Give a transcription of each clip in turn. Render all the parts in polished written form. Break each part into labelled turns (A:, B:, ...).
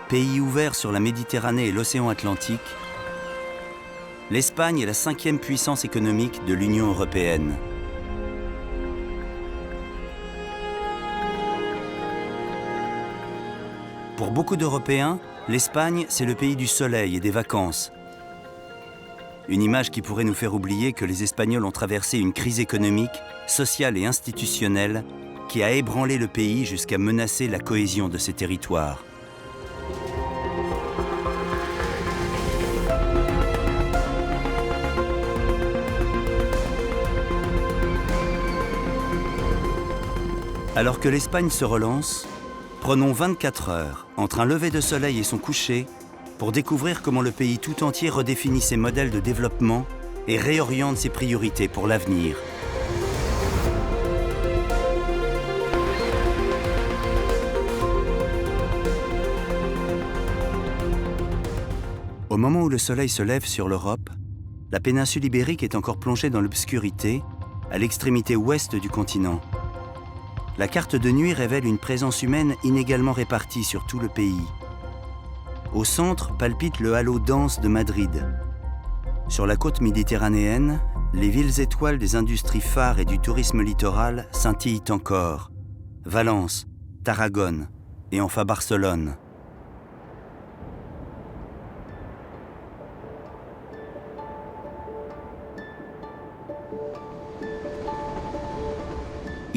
A: pays ouvert sur la Méditerranée et l'océan Atlantique, l'Espagne est la 5e puissance économique de l'Union européenne. Pour beaucoup d'Européens, l'Espagne, c'est le pays du soleil et des vacances. Une image qui pourrait nous faire oublier que les Espagnols ont traversé une crise économique, sociale et institutionnelle qui a ébranlé le pays jusqu'à menacer la cohésion de ses territoires. Alors que l'Espagne se relance, prenons 24 heures entre un lever de soleil et son coucher pour découvrir comment le pays tout entier redéfinit ses modèles de développement et réoriente ses priorités pour l'avenir. Au moment où le soleil se lève sur l'Europe, la péninsule ibérique est encore plongée dans l'obscurité, à l'extrémité ouest du continent. La carte de nuit révèle une présence humaine inégalement répartie sur tout le pays. Au centre palpite le halo dense de Madrid. Sur la côte méditerranéenne, les villes étoiles des industries phares et du tourisme littoral scintillent encore. Valence, Tarragone et enfin Barcelone.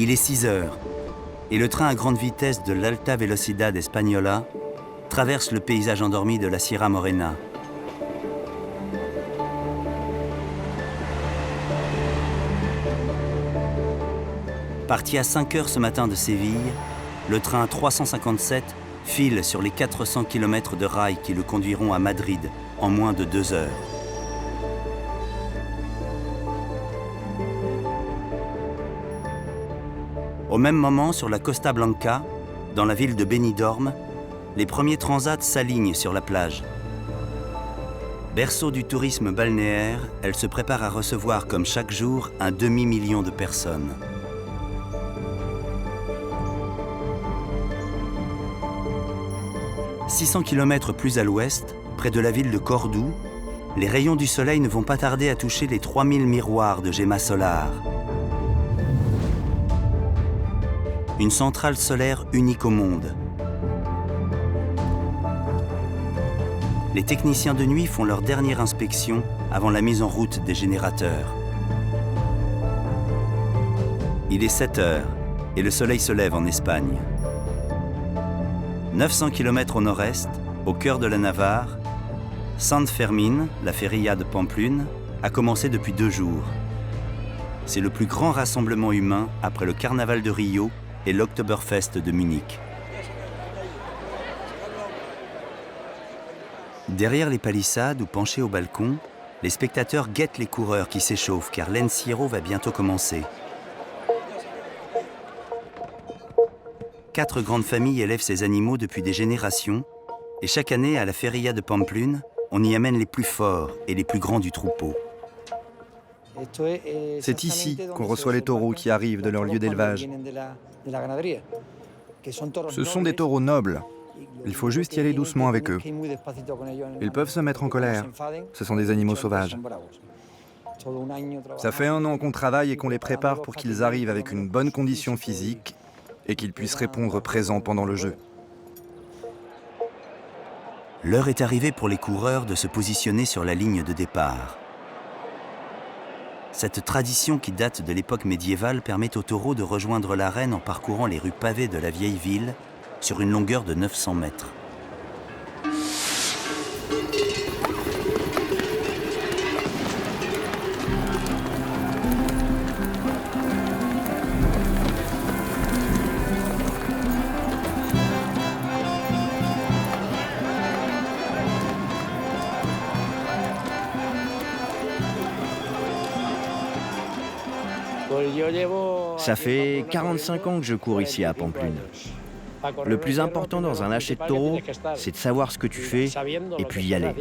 A: Il est 6 heures et le train à grande vitesse de l'Alta Velocidad Española traverse le paysage endormi de la Sierra Morena. Parti à 5 heures ce matin de Séville, le train 357 file sur les 400 km de rails qui le conduiront à Madrid en moins de 2 heures. Au même moment, sur la Costa Blanca, dans la ville de Benidorm, les premiers transats s'alignent sur la plage. Berceau du tourisme balnéaire, elle se prépare à recevoir, comme chaque jour, un demi-million de personnes. « 600 km plus à l'ouest, près de la ville de Cordoue, les rayons du soleil ne vont pas tarder à toucher les 3000 miroirs de Gemma Solar. Une centrale solaire unique au monde. Les techniciens de nuit font leur dernière inspection avant la mise en route des générateurs. Il est 7 heures et le soleil se lève en Espagne. 900 km au nord-est, au cœur de la Navarre, Sant Fermín, la feria de Pamplune, a commencé depuis 2 jours. C'est le plus grand rassemblement humain après le carnaval de Rio et l'Oktoberfest de Munich. Derrière les palissades ou penchés au balcon, les spectateurs guettent les coureurs qui s'échauffent car l'Encierro va bientôt commencer. 4 grandes familles élèvent ces animaux depuis des générations et chaque année à la feria de Pamplune, on y amène les plus forts et les plus grands du troupeau.
B: C'est ici qu'on reçoit les taureaux qui arrivent de leur lieu d'élevage. Ce sont des taureaux nobles. Il faut juste y aller doucement avec eux. Ils peuvent se mettre en colère. Ce sont des animaux sauvages. Ça fait 1 an qu'on travaille et qu'on les prépare pour qu'ils arrivent avec une bonne condition physique et qu'ils puissent répondre présent pendant le jeu.
A: L'heure est arrivée pour les coureurs de se positionner sur la ligne de départ. Cette tradition qui date de l'époque médiévale permet aux taureaux de rejoindre l'arène en parcourant les rues pavées de la vieille ville sur une longueur de 900 mètres.
C: Ça fait 45 ans que je cours ici à Pamplune. Le plus important dans un lâcher de taureau, c'est de savoir ce que tu fais et puis y aller.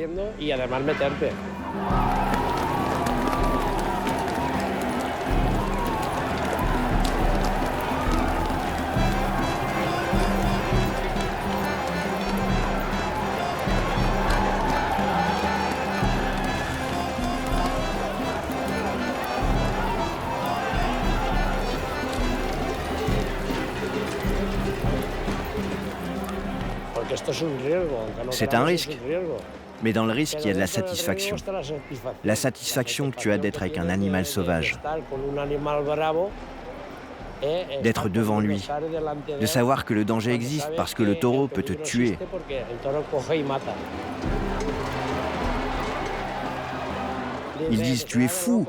C: C'est un risque, mais dans le risque, il y a de la satisfaction. La satisfaction que tu as d'être avec un animal sauvage, d'être devant lui, de savoir que le danger existe parce que le taureau peut te tuer. Ils disent « tu es fou ».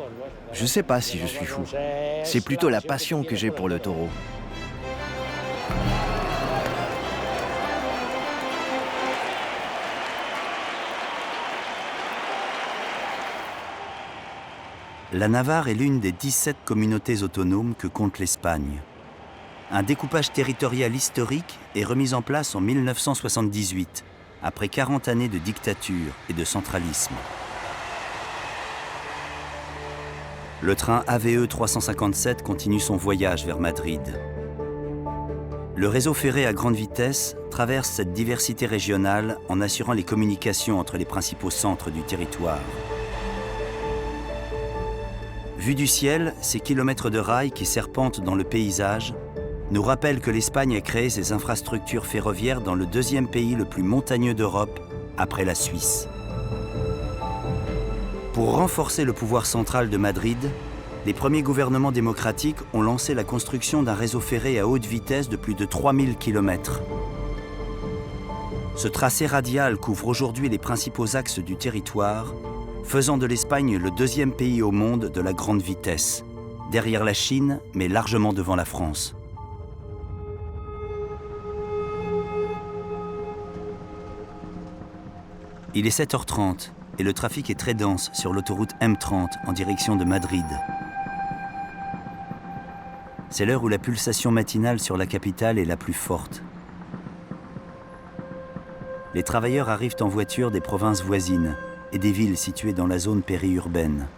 C: Je ne sais pas si je suis fou. C'est plutôt la passion que j'ai pour le taureau.
A: La Navarre est l'une des 17 communautés autonomes que compte l'Espagne. Un découpage territorial historique est remis en place en 1978, après 40 années de dictature et de centralisme. Le train AVE 357 continue son voyage vers Madrid. Le réseau ferré à grande vitesse traverse cette diversité régionale en assurant les communications entre les principaux centres du territoire. Vus du ciel, ces kilomètres de rails qui serpentent dans le paysage nous rappellent que l'Espagne a créé ses infrastructures ferroviaires dans le deuxième pays le plus montagneux d'Europe, après la Suisse. Pour renforcer le pouvoir central de Madrid, les premiers gouvernements démocratiques ont lancé la construction d'un réseau ferré à haute vitesse de plus de 3000 km. Ce tracé radial couvre aujourd'hui les principaux axes du territoire, faisant de l'Espagne le deuxième pays au monde de la grande vitesse, derrière la Chine, mais largement devant la France. Il est 7h30 et le trafic est très dense sur l'autoroute M30 en direction de Madrid. C'est l'heure où la pulsation matinale sur la capitale est la plus forte. Les travailleurs arrivent en voiture des provinces voisines et des villes situées dans la zone périurbaine.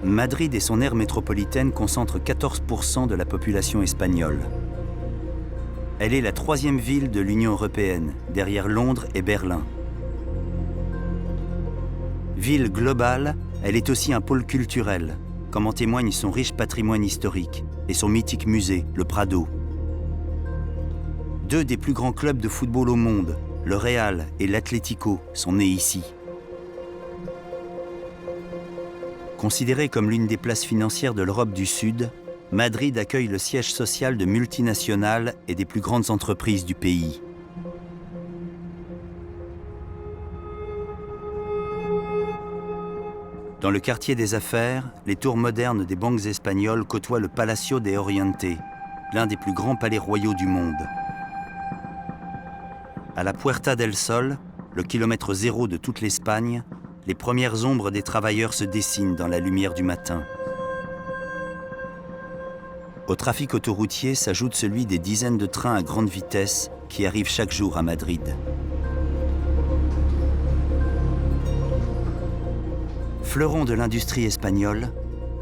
A: Madrid et son aire métropolitaine concentrent 14% de la population espagnole. Elle est la 3e ville de l'Union européenne, derrière Londres et Berlin. Ville globale, elle est aussi un pôle culturel, comme en témoigne son riche patrimoine historique et son mythique musée, le Prado. 2 des plus grands clubs de football au monde, le Real et l'Atlético, sont nés ici. Considérée comme l'une des places financières de l'Europe du Sud, Madrid accueille le siège social de multinationales et des plus grandes entreprises du pays. Dans le quartier des affaires, les tours modernes des banques espagnoles côtoient le Palacio de Oriente, l'un des plus grands palais royaux du monde. À la Puerta del Sol, le kilomètre zéro de toute l'Espagne, les premières ombres des travailleurs se dessinent dans la lumière du matin. Au trafic autoroutier s'ajoute celui des dizaines de trains à grande vitesse qui arrivent chaque jour à Madrid. Fleuron de l'industrie espagnole,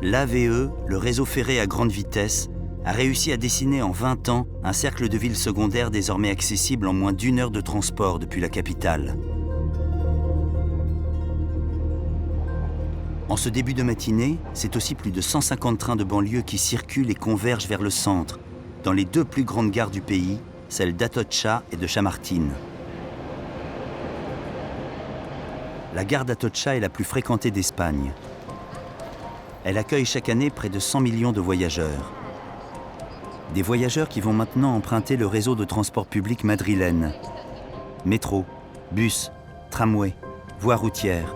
A: l'AVE, le réseau ferré à grande vitesse, a réussi à dessiner en 20 ans un cercle de villes secondaires désormais accessible en moins d'1 heure de transport depuis la capitale. En ce début de matinée, c'est aussi plus de 150 trains de banlieue qui circulent et convergent vers le centre, dans les 2 plus grandes gares du pays, celles d'Atocha et de Chamartín. La gare d'Atocha est la plus fréquentée d'Espagne. Elle accueille chaque année près de 100 millions de voyageurs. Des voyageurs qui vont maintenant emprunter le réseau de transport public madrilène. Métro, bus, tramway, voies routières.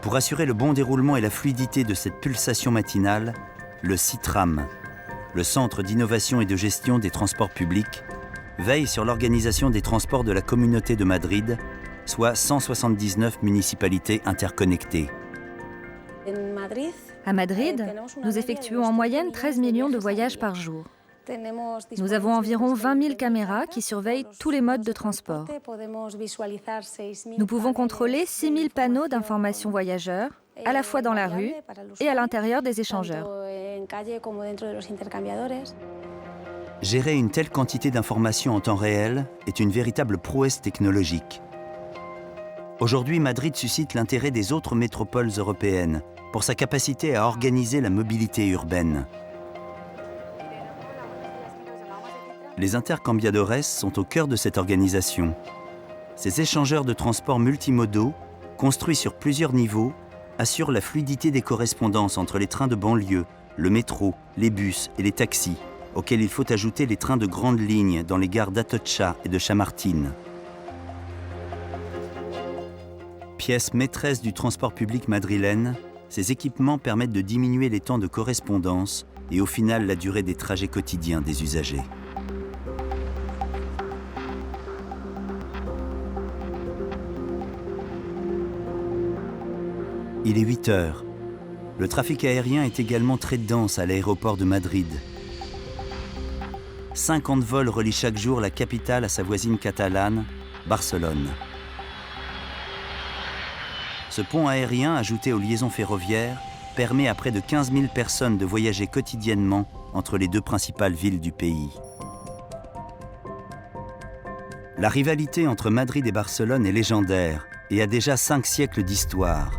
A: Pour assurer le bon déroulement et la fluidité de cette pulsation matinale, le CITRAM, le Centre d'innovation et de gestion des transports publics, veille sur l'organisation des transports de la Communauté de Madrid, soit 179 municipalités interconnectées.
D: À Madrid, nous effectuons en moyenne 13 millions de voyages par jour. Nous avons environ 20 000 caméras qui surveillent tous les modes de transport. Nous pouvons contrôler 6 000 panneaux d'information voyageurs, à la fois dans la rue et à l'intérieur des échangeurs.
A: Gérer une telle quantité d'informations en temps réel est une véritable prouesse technologique. Aujourd'hui, Madrid suscite l'intérêt des autres métropoles européennes pour sa capacité à organiser la mobilité urbaine. Les intercambiadores sont au cœur de cette organisation. Ces échangeurs de transport multimodaux, construits sur plusieurs niveaux, assurent la fluidité des correspondances entre les trains de banlieue, le métro, les bus et les taxis, auxquels il faut ajouter les trains de grande ligne dans les gares d'Atocha et de Chamartín. Pièce maîtresse du transport public madrilène, ces équipements permettent de diminuer les temps de correspondance et au final la durée des trajets quotidiens des usagers. Il est 8 heures. Le trafic aérien est également très dense à l'aéroport de Madrid. 50 vols relient chaque jour la capitale à sa voisine catalane, Barcelone. Ce pont aérien, ajouté aux liaisons ferroviaires, permet à près de 15 000 personnes de voyager quotidiennement entre les deux principales villes du pays. La rivalité entre Madrid et Barcelone est légendaire et a déjà 5 siècles d'histoire.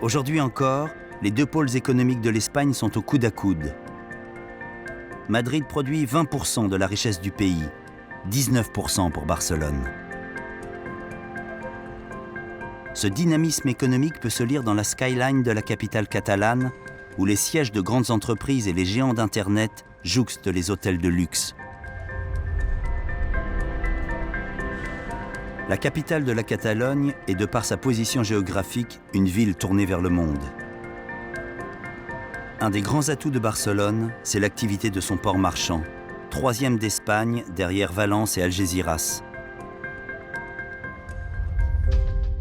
A: Aujourd'hui encore, les deux pôles économiques de l'Espagne sont au coude à coude. Madrid produit 20% de la richesse du pays, 19% pour Barcelone. Ce dynamisme économique peut se lire dans la skyline de la capitale catalane, où les sièges de grandes entreprises et les géants d'Internet jouxtent les hôtels de luxe. La capitale de la Catalogne est, de par sa position géographique, une ville tournée vers le monde. Un des grands atouts de Barcelone, c'est l'activité de son port marchand, 3e d'Espagne derrière Valence et Algeciras.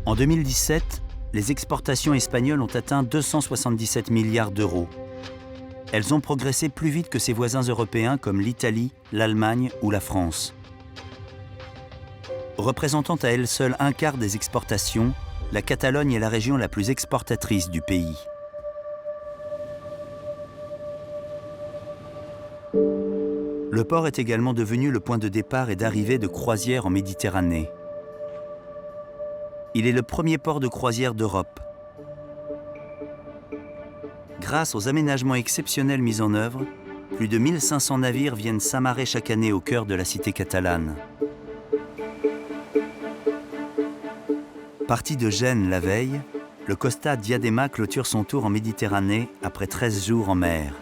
A: En 2017, les exportations espagnoles ont atteint 277 milliards d'euros. Elles ont progressé plus vite que ses voisins européens comme l'Italie, l'Allemagne ou la France. Représentant à elle seule un quart des exportations, la Catalogne est la région la plus exportatrice du pays. Le port est également devenu le point de départ et d'arrivée de croisières en Méditerranée. Il est le premier port de croisière d'Europe. Grâce aux aménagements exceptionnels mis en œuvre, plus de 1500 navires viennent s'amarrer chaque année au cœur de la cité catalane. Parti de Gênes la veille, le Costa Diadema clôture son tour en Méditerranée après 13 jours en mer.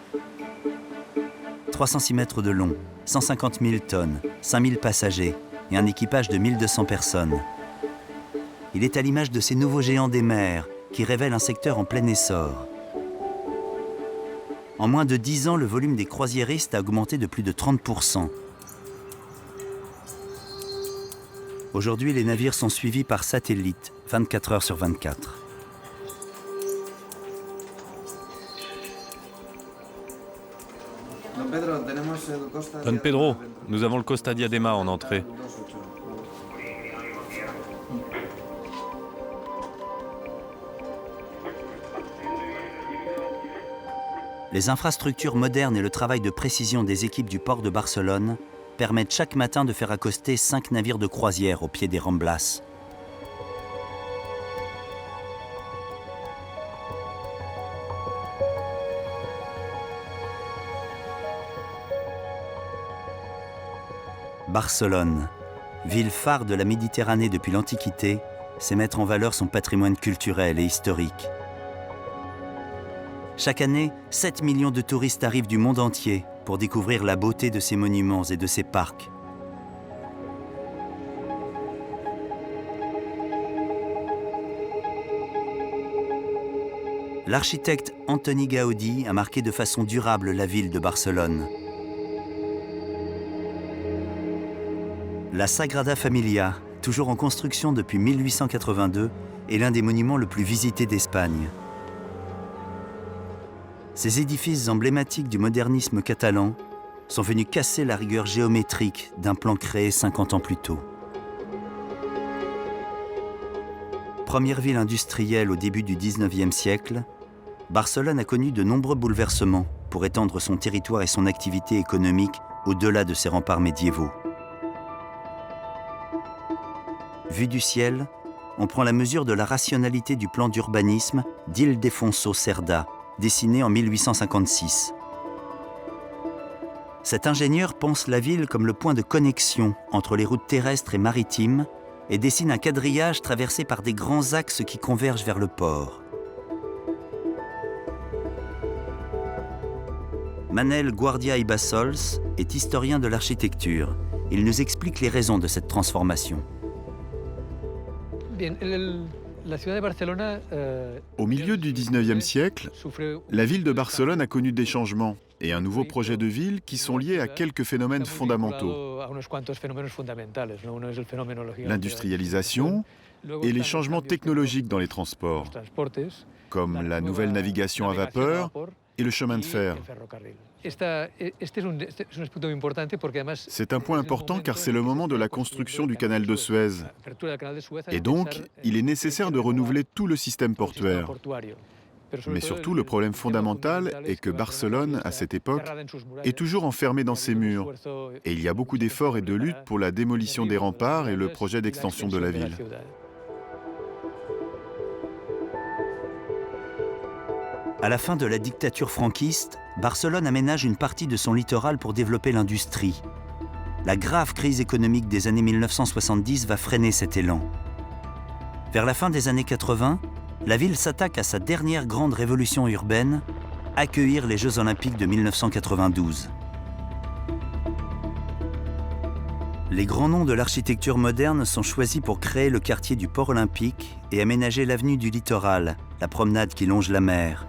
A: 306 mètres de long, 150 000 tonnes, 5000 passagers et un équipage de 1200 personnes. Il est à l'image de ces nouveaux géants des mers qui révèlent un secteur en plein essor. En moins de 10 ans, le volume des croisiéristes a augmenté de plus de 30%. Aujourd'hui, les navires sont suivis par satellite, 24 heures sur 24.
E: Don Pedro, nous avons le Costa Diadema en entrée.
A: Les infrastructures modernes et le travail de précision des équipes du port de Barcelone permettent chaque matin de faire accoster 5 navires de croisière au pied des Ramblas. Barcelone, ville phare de la Méditerranée depuis l'Antiquité, sait mettre en valeur son patrimoine culturel et historique. Chaque année, 7 millions de touristes arrivent du monde entier pour découvrir la beauté de ses monuments et de ses parcs. L'architecte Antoni Gaudí a marqué de façon durable la ville de Barcelone. La Sagrada Familia, toujours en construction depuis 1882, est l'un des monuments le plus visités d'Espagne. Ces édifices emblématiques du modernisme catalan sont venus casser la rigueur géométrique d'un plan créé 50 ans plus tôt. Première ville industrielle au début du XIXe siècle, Barcelone a connu de nombreux bouleversements pour étendre son territoire et son activité économique au-delà de ses remparts médiévaux. Vu du ciel, on prend la mesure de la rationalité du plan d'urbanisme d'Ildefonso Cerda, dessiné en 1856. Cet ingénieur pense la ville comme le point de connexion entre les routes terrestres et maritimes et dessine un quadrillage traversé par des grands axes qui convergent vers le port. Manel Guardia y Bassols est historien de l'architecture. Il nous explique les raisons de cette transformation.
F: Au milieu du 19e siècle, la ville de Barcelone a connu des changements et un nouveau projet de ville qui sont liés à quelques phénomènes fondamentaux. L'industrialisation et les changements technologiques dans les transports, comme la nouvelle navigation à vapeur et le chemin de fer. C'est un point important car c'est le moment de la construction du canal de Suez. Et donc, il est nécessaire de renouveler tout le système portuaire. Mais surtout, le problème fondamental est que Barcelone, à cette époque, est toujours enfermée dans ses murs. Et il y a beaucoup d'efforts et de luttes pour la démolition des remparts et le projet d'extension de la ville.
A: À la fin de la dictature franquiste, Barcelone aménage une partie de son littoral pour développer l'industrie. La grave crise économique des années 1970 va freiner cet élan. Vers la fin des années 80, la ville s'attaque à sa dernière grande révolution urbaine, accueillir les Jeux Olympiques de 1992. Les grands noms de l'architecture moderne sont choisis pour créer le quartier du Port Olympique et aménager l'avenue du Littoral, la promenade qui longe la mer.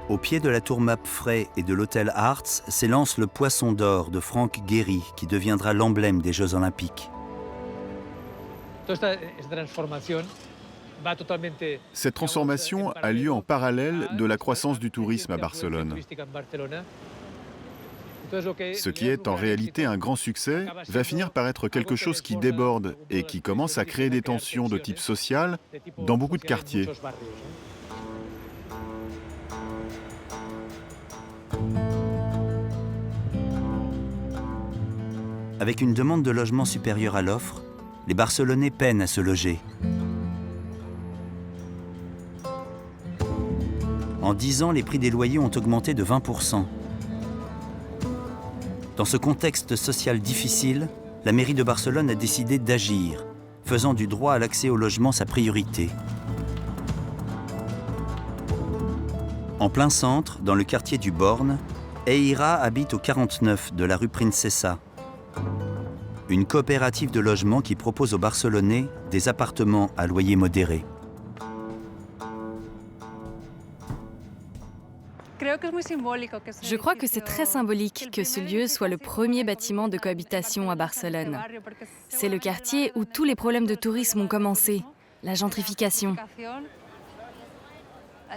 A: Au pied de la tour Mapfre et de l'hôtel Arts s'élance le Poisson d'or de Franck Gehry, qui deviendra l'emblème des Jeux Olympiques.
F: Cette transformation a lieu en parallèle de la croissance du tourisme à Barcelone. Ce qui est en réalité un grand succès va finir par être quelque chose qui déborde et qui commence à créer des tensions de type social dans beaucoup de quartiers.
A: Avec une demande de logement supérieure à l'offre, les Barcelonais peinent à se loger. En 10 ans, les prix des loyers ont augmenté de 20%. Dans ce contexte social difficile, la mairie de Barcelone a décidé d'agir, faisant du droit à l'accès au logement sa priorité. En plein centre, dans le quartier du Born, Eira habite au 49 de la rue Princesa. Une coopérative de logement qui propose aux Barcelonais des appartements à loyer modéré.
G: Je crois que c'est très symbolique que ce lieu soit le premier bâtiment de cohabitation à Barcelone. C'est le quartier où tous les problèmes de tourisme ont commencé, la gentrification.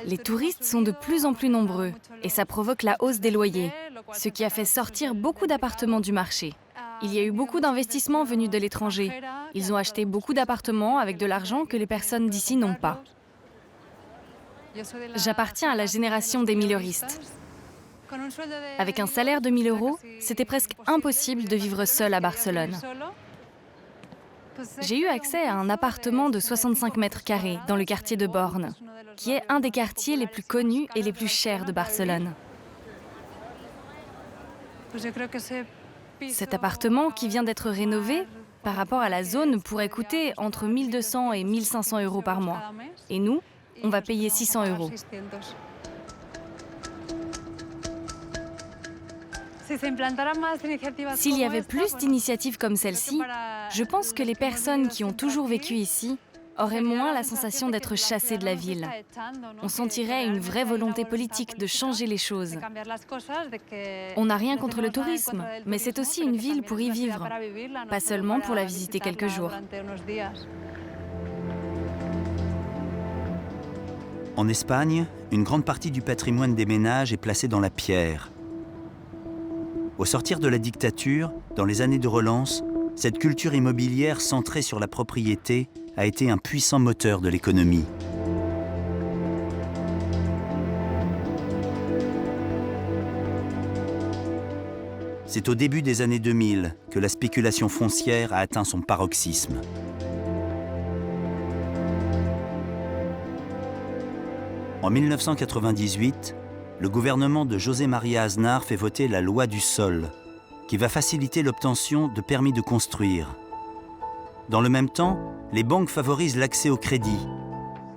G: Les touristes sont de plus en plus nombreux et ça provoque la hausse des loyers, ce qui a fait sortir beaucoup d'appartements du marché. Il y a eu beaucoup d'investissements venus de l'étranger. Ils ont acheté beaucoup d'appartements avec de l'argent que les personnes d'ici n'ont pas. J'appartiens à la génération des mileuristes. Avec un salaire de 1 000 €, c'était presque impossible de vivre seul à Barcelone. J'ai eu accès à un appartement de 65 mètres carrés dans le quartier de Born, qui est un des quartiers les plus connus et les plus chers de Barcelone. Cet appartement qui vient d'être rénové, par rapport à la zone, pourrait coûter entre 1 200 et 1 500 € par mois. Et nous, on va payer 600 €. S'il y avait plus d'initiatives comme celle-ci, je pense que les personnes qui ont toujours vécu ici auraient moins la sensation d'être chassées de la ville. On sentirait une vraie volonté politique de changer les choses. On n'a rien contre le tourisme, mais c'est aussi une ville pour y vivre, pas seulement pour la visiter quelques jours.
A: En Espagne, une grande partie du patrimoine des ménages est placée dans la pierre. Au sortir de la dictature, dans les années de relance, cette culture immobilière centrée sur la propriété a été un puissant moteur de l'économie. C'est au début des années 2000 que la spéculation foncière a atteint son paroxysme. En 1998, le gouvernement de José María Aznar fait voter la loi du sol, qui va faciliter l'obtention de permis de construire. Dans le même temps, les banques favorisent l'accès au crédit.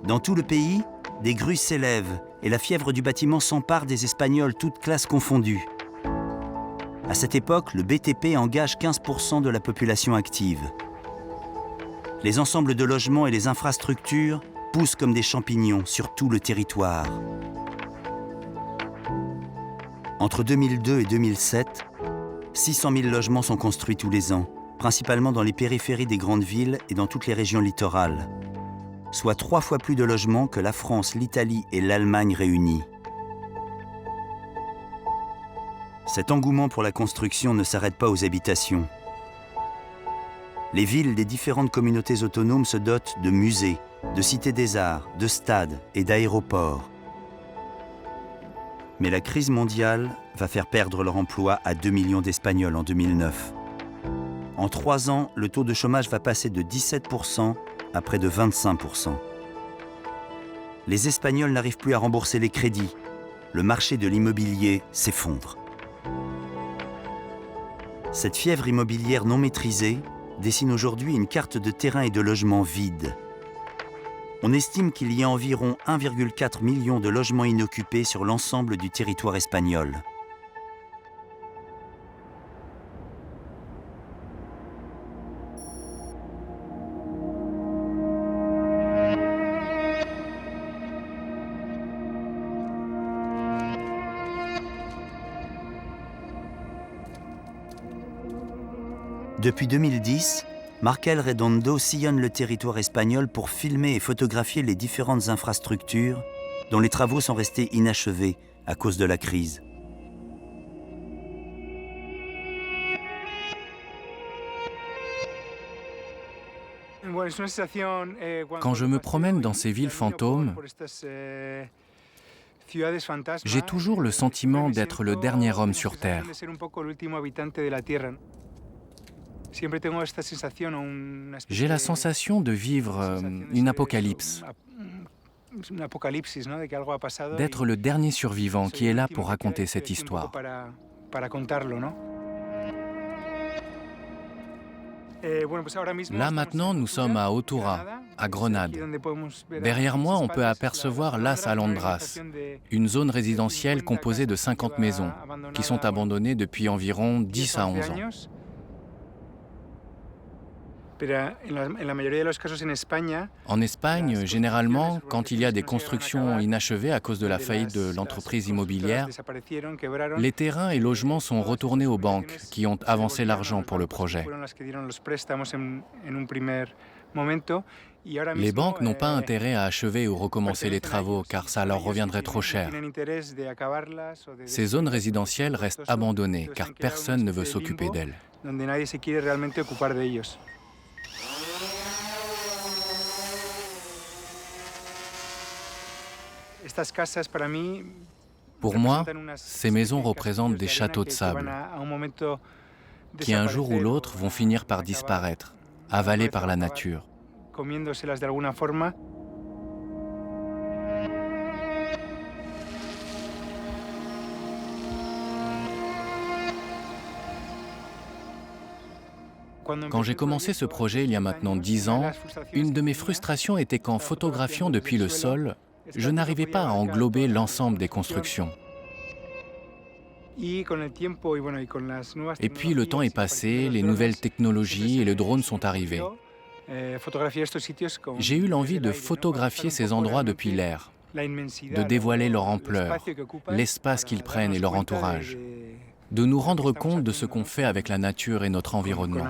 A: Dans tout le pays, des grues s'élèvent et la fièvre du bâtiment s'empare des Espagnols, toutes classes confondues. À cette époque, le BTP engage 15% de la population active. Les ensembles de logements et les infrastructures poussent comme des champignons sur tout le territoire. Entre 2002 et 2007, 600 000 logements sont construits tous les ans, principalement dans les périphéries des grandes villes et dans toutes les régions littorales, soit 3 fois plus de logements que la France, l'Italie et l'Allemagne réunies. Cet engouement pour la construction ne s'arrête pas aux habitations. Les villes des différentes communautés autonomes se dotent de musées, de cités des arts, de stades et d'aéroports. Mais la crise mondiale va faire perdre leur emploi à 2 millions d'Espagnols en 2009. En 3 ans, le taux de chômage va passer de 17% à près de 25%. Les Espagnols n'arrivent plus à rembourser les crédits. Le marché de l'immobilier s'effondre. Cette fièvre immobilière non maîtrisée dessine aujourd'hui une carte de terrain et de logements vides. On estime qu'il y a environ 1,4 million de logements inoccupés sur l'ensemble du territoire espagnol. Depuis 2010, Markel Redondo sillonne le territoire espagnol pour filmer et photographier les différentes infrastructures dont les travaux sont restés inachevés à cause de la crise.
H: Quand je me promène dans ces villes fantômes, j'ai toujours le sentiment d'être le dernier homme sur Terre. J'ai la sensation de vivre une apocalypse, d'être le dernier survivant qui est là pour raconter cette histoire. Là maintenant, nous sommes à Otura, à Grenade. Derrière moi, on peut apercevoir Las Alondras, une zone résidentielle composée de 50 maisons, qui sont abandonnées depuis environ 10 à 11 ans. En Espagne, généralement, quand il y a des constructions inachevées à cause de la faillite de l'entreprise immobilière, les terrains et logements sont retournés aux banques qui ont avancé l'argent pour le projet. Les banques n'ont pas intérêt à achever ou recommencer les travaux car ça leur reviendrait trop cher. Ces zones résidentielles restent abandonnées car personne ne veut s'occuper d'elles. Pour moi, ces maisons représentent des châteaux de sable qui un jour ou l'autre vont finir par disparaître, avalés par la nature. Quand j'ai commencé ce projet il y a maintenant 10 ans, une de mes frustrations était qu'en photographiant depuis le sol, je n'arrivais pas à englober l'ensemble des constructions. Et puis le temps est passé, les nouvelles technologies et le drone sont arrivés. J'ai eu l'envie de photographier ces endroits depuis l'air, de dévoiler leur ampleur, l'espace qu'ils prennent et leur entourage, de nous rendre compte de ce qu'on fait avec la nature et notre environnement.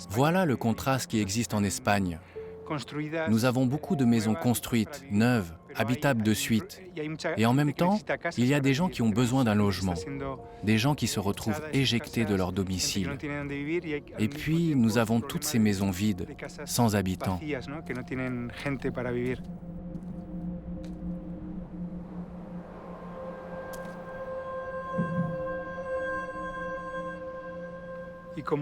H: Voilà le contraste qui existe en Espagne. Nous avons beaucoup de maisons construites, neuves, habitables de suite. Et en même temps, il y a des gens qui ont besoin d'un logement, des gens qui se retrouvent éjectés de leur domicile. Et puis, nous avons toutes ces maisons vides, sans habitants.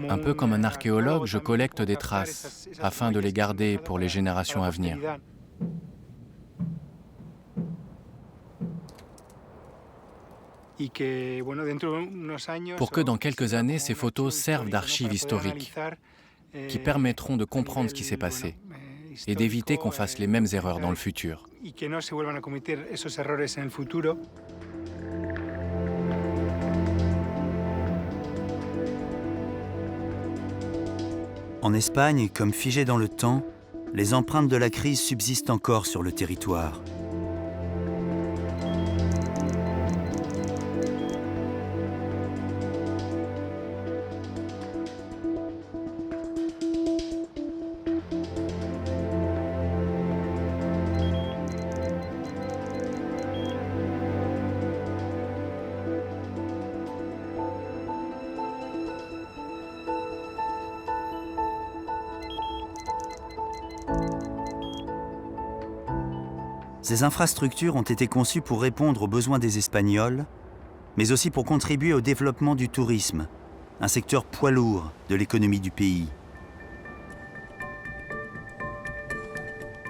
H: Un peu comme un archéologue, je collecte des traces afin de les garder pour les générations à venir. Pour que dans quelques années, ces photos servent d'archives historiques qui permettront de comprendre ce qui s'est passé et d'éviter qu'on fasse les mêmes erreurs dans le futur.
A: En Espagne, comme figées dans le temps, les empreintes de la crise subsistent encore sur le territoire. Ces infrastructures ont été conçues pour répondre aux besoins des Espagnols, mais aussi pour contribuer au développement du tourisme, un secteur poids lourd de l'économie du pays.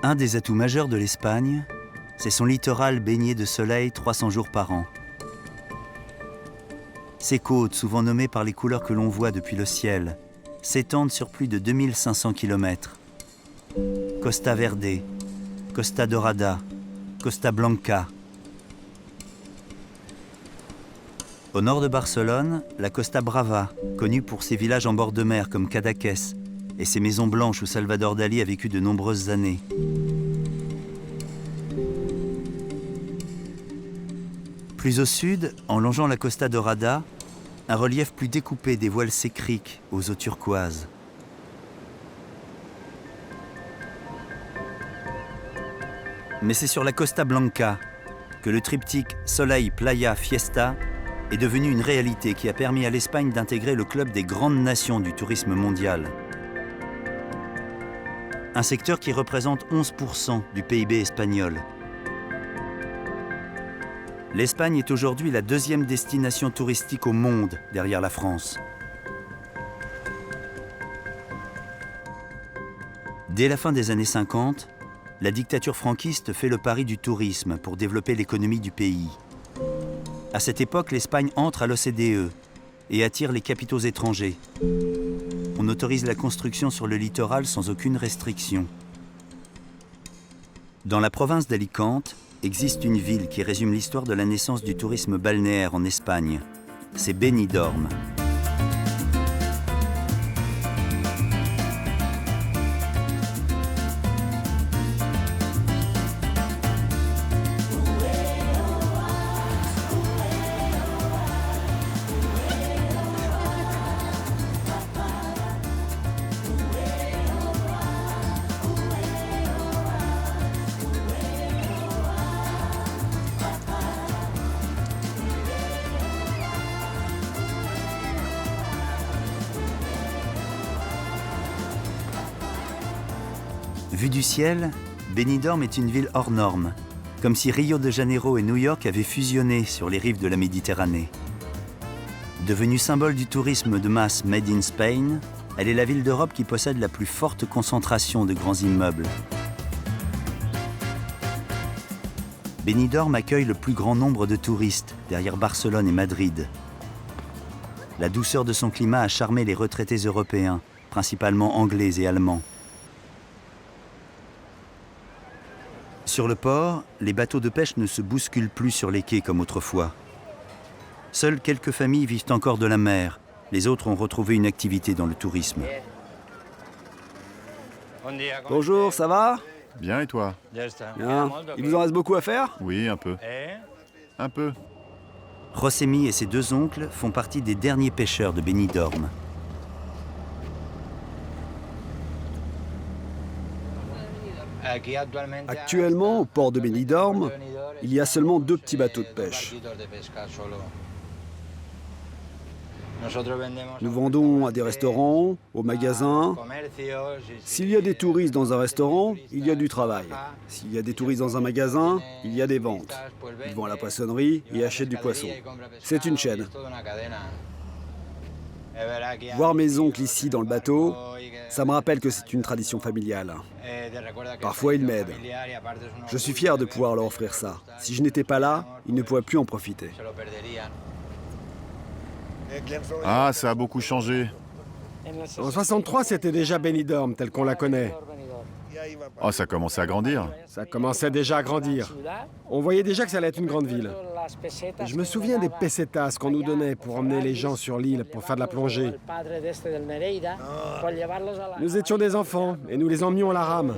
A: Un des atouts majeurs de l'Espagne, c'est son littoral baigné de soleil 300 jours par an. Ses côtes, souvent nommées par les couleurs que l'on voit depuis le ciel, s'étendent sur plus de 2500 km. Costa Verde, Costa Dorada, Costa Blanca. Au nord de Barcelone, la Costa Brava, connue pour ses villages en bord de mer comme Cadaqués et ses maisons blanches où Salvador Dali a vécu de nombreuses années. Plus au sud, en longeant la Costa Dorada, un relief plus découpé dévoile ses criques aux eaux turquoises. Mais c'est sur la Costa Blanca que le triptyque Soleil, Playa, Fiesta est devenu une réalité qui a permis à l'Espagne d'intégrer le club des grandes nations du tourisme mondial. Un secteur qui représente 11% du PIB espagnol. L'Espagne est aujourd'hui la deuxième destination touristique au monde derrière la France. Dès la fin des années 50, la dictature franquiste fait le pari du tourisme pour développer l'économie du pays. À cette époque, l'Espagne entre à l'OCDE et attire les capitaux étrangers. On autorise la construction sur le littoral sans aucune restriction. Dans la province d'Alicante, existe une ville qui résume l'histoire de la naissance du tourisme balnéaire en Espagne. C'est Benidorm. Vue du ciel, Benidorm est une ville hors norme, comme si Rio de Janeiro et New York avaient fusionné sur les rives de la Méditerranée. Devenue symbole du tourisme de masse Made in Spain, elle est la ville d'Europe qui possède la plus forte concentration de grands immeubles. Benidorm accueille le plus grand nombre de touristes, derrière Barcelone et Madrid. La douceur de son climat a charmé les retraités européens, principalement anglais et allemands. Sur le port, les bateaux de pêche ne se bousculent plus sur les quais comme autrefois. Seules quelques familles vivent encore de la mer. Les autres ont retrouvé une activité dans le tourisme.
I: Bonjour, ça va?
F: Bien, et toi?
I: Bien. Il vous en reste beaucoup à faire?
F: Oui, un peu. Un peu.
A: Rossemi et ses deux oncles font partie des derniers pêcheurs de Benidorm.
I: Actuellement, au port de Benidorm, il y a seulement 2 petits bateaux de pêche. Nous vendons à des restaurants, aux magasins. S'il y a des touristes dans un restaurant, il y a du travail. S'il y a des touristes dans un magasin, il y a des ventes. Ils vont à la poissonnerie et achètent du poisson. C'est une chaîne. Voir mes oncles ici dans le bateau, ça me rappelle que c'est une tradition familiale. Parfois, ils m'aident. Je suis fier de pouvoir leur offrir ça. Si je n'étais pas là, ils ne pourraient plus en profiter.
F: Ah, ça a beaucoup changé.
J: En 63, c'était déjà Benidorm, tel qu'on la connaît.
F: Oh, ça commençait à grandir.
J: Ça commençait déjà à grandir. On voyait déjà que ça allait être une grande ville. Je me souviens des pesetas qu'on nous donnait pour emmener les gens sur l'île pour faire de la plongée. Nous étions des enfants et nous les emmenions à la rame.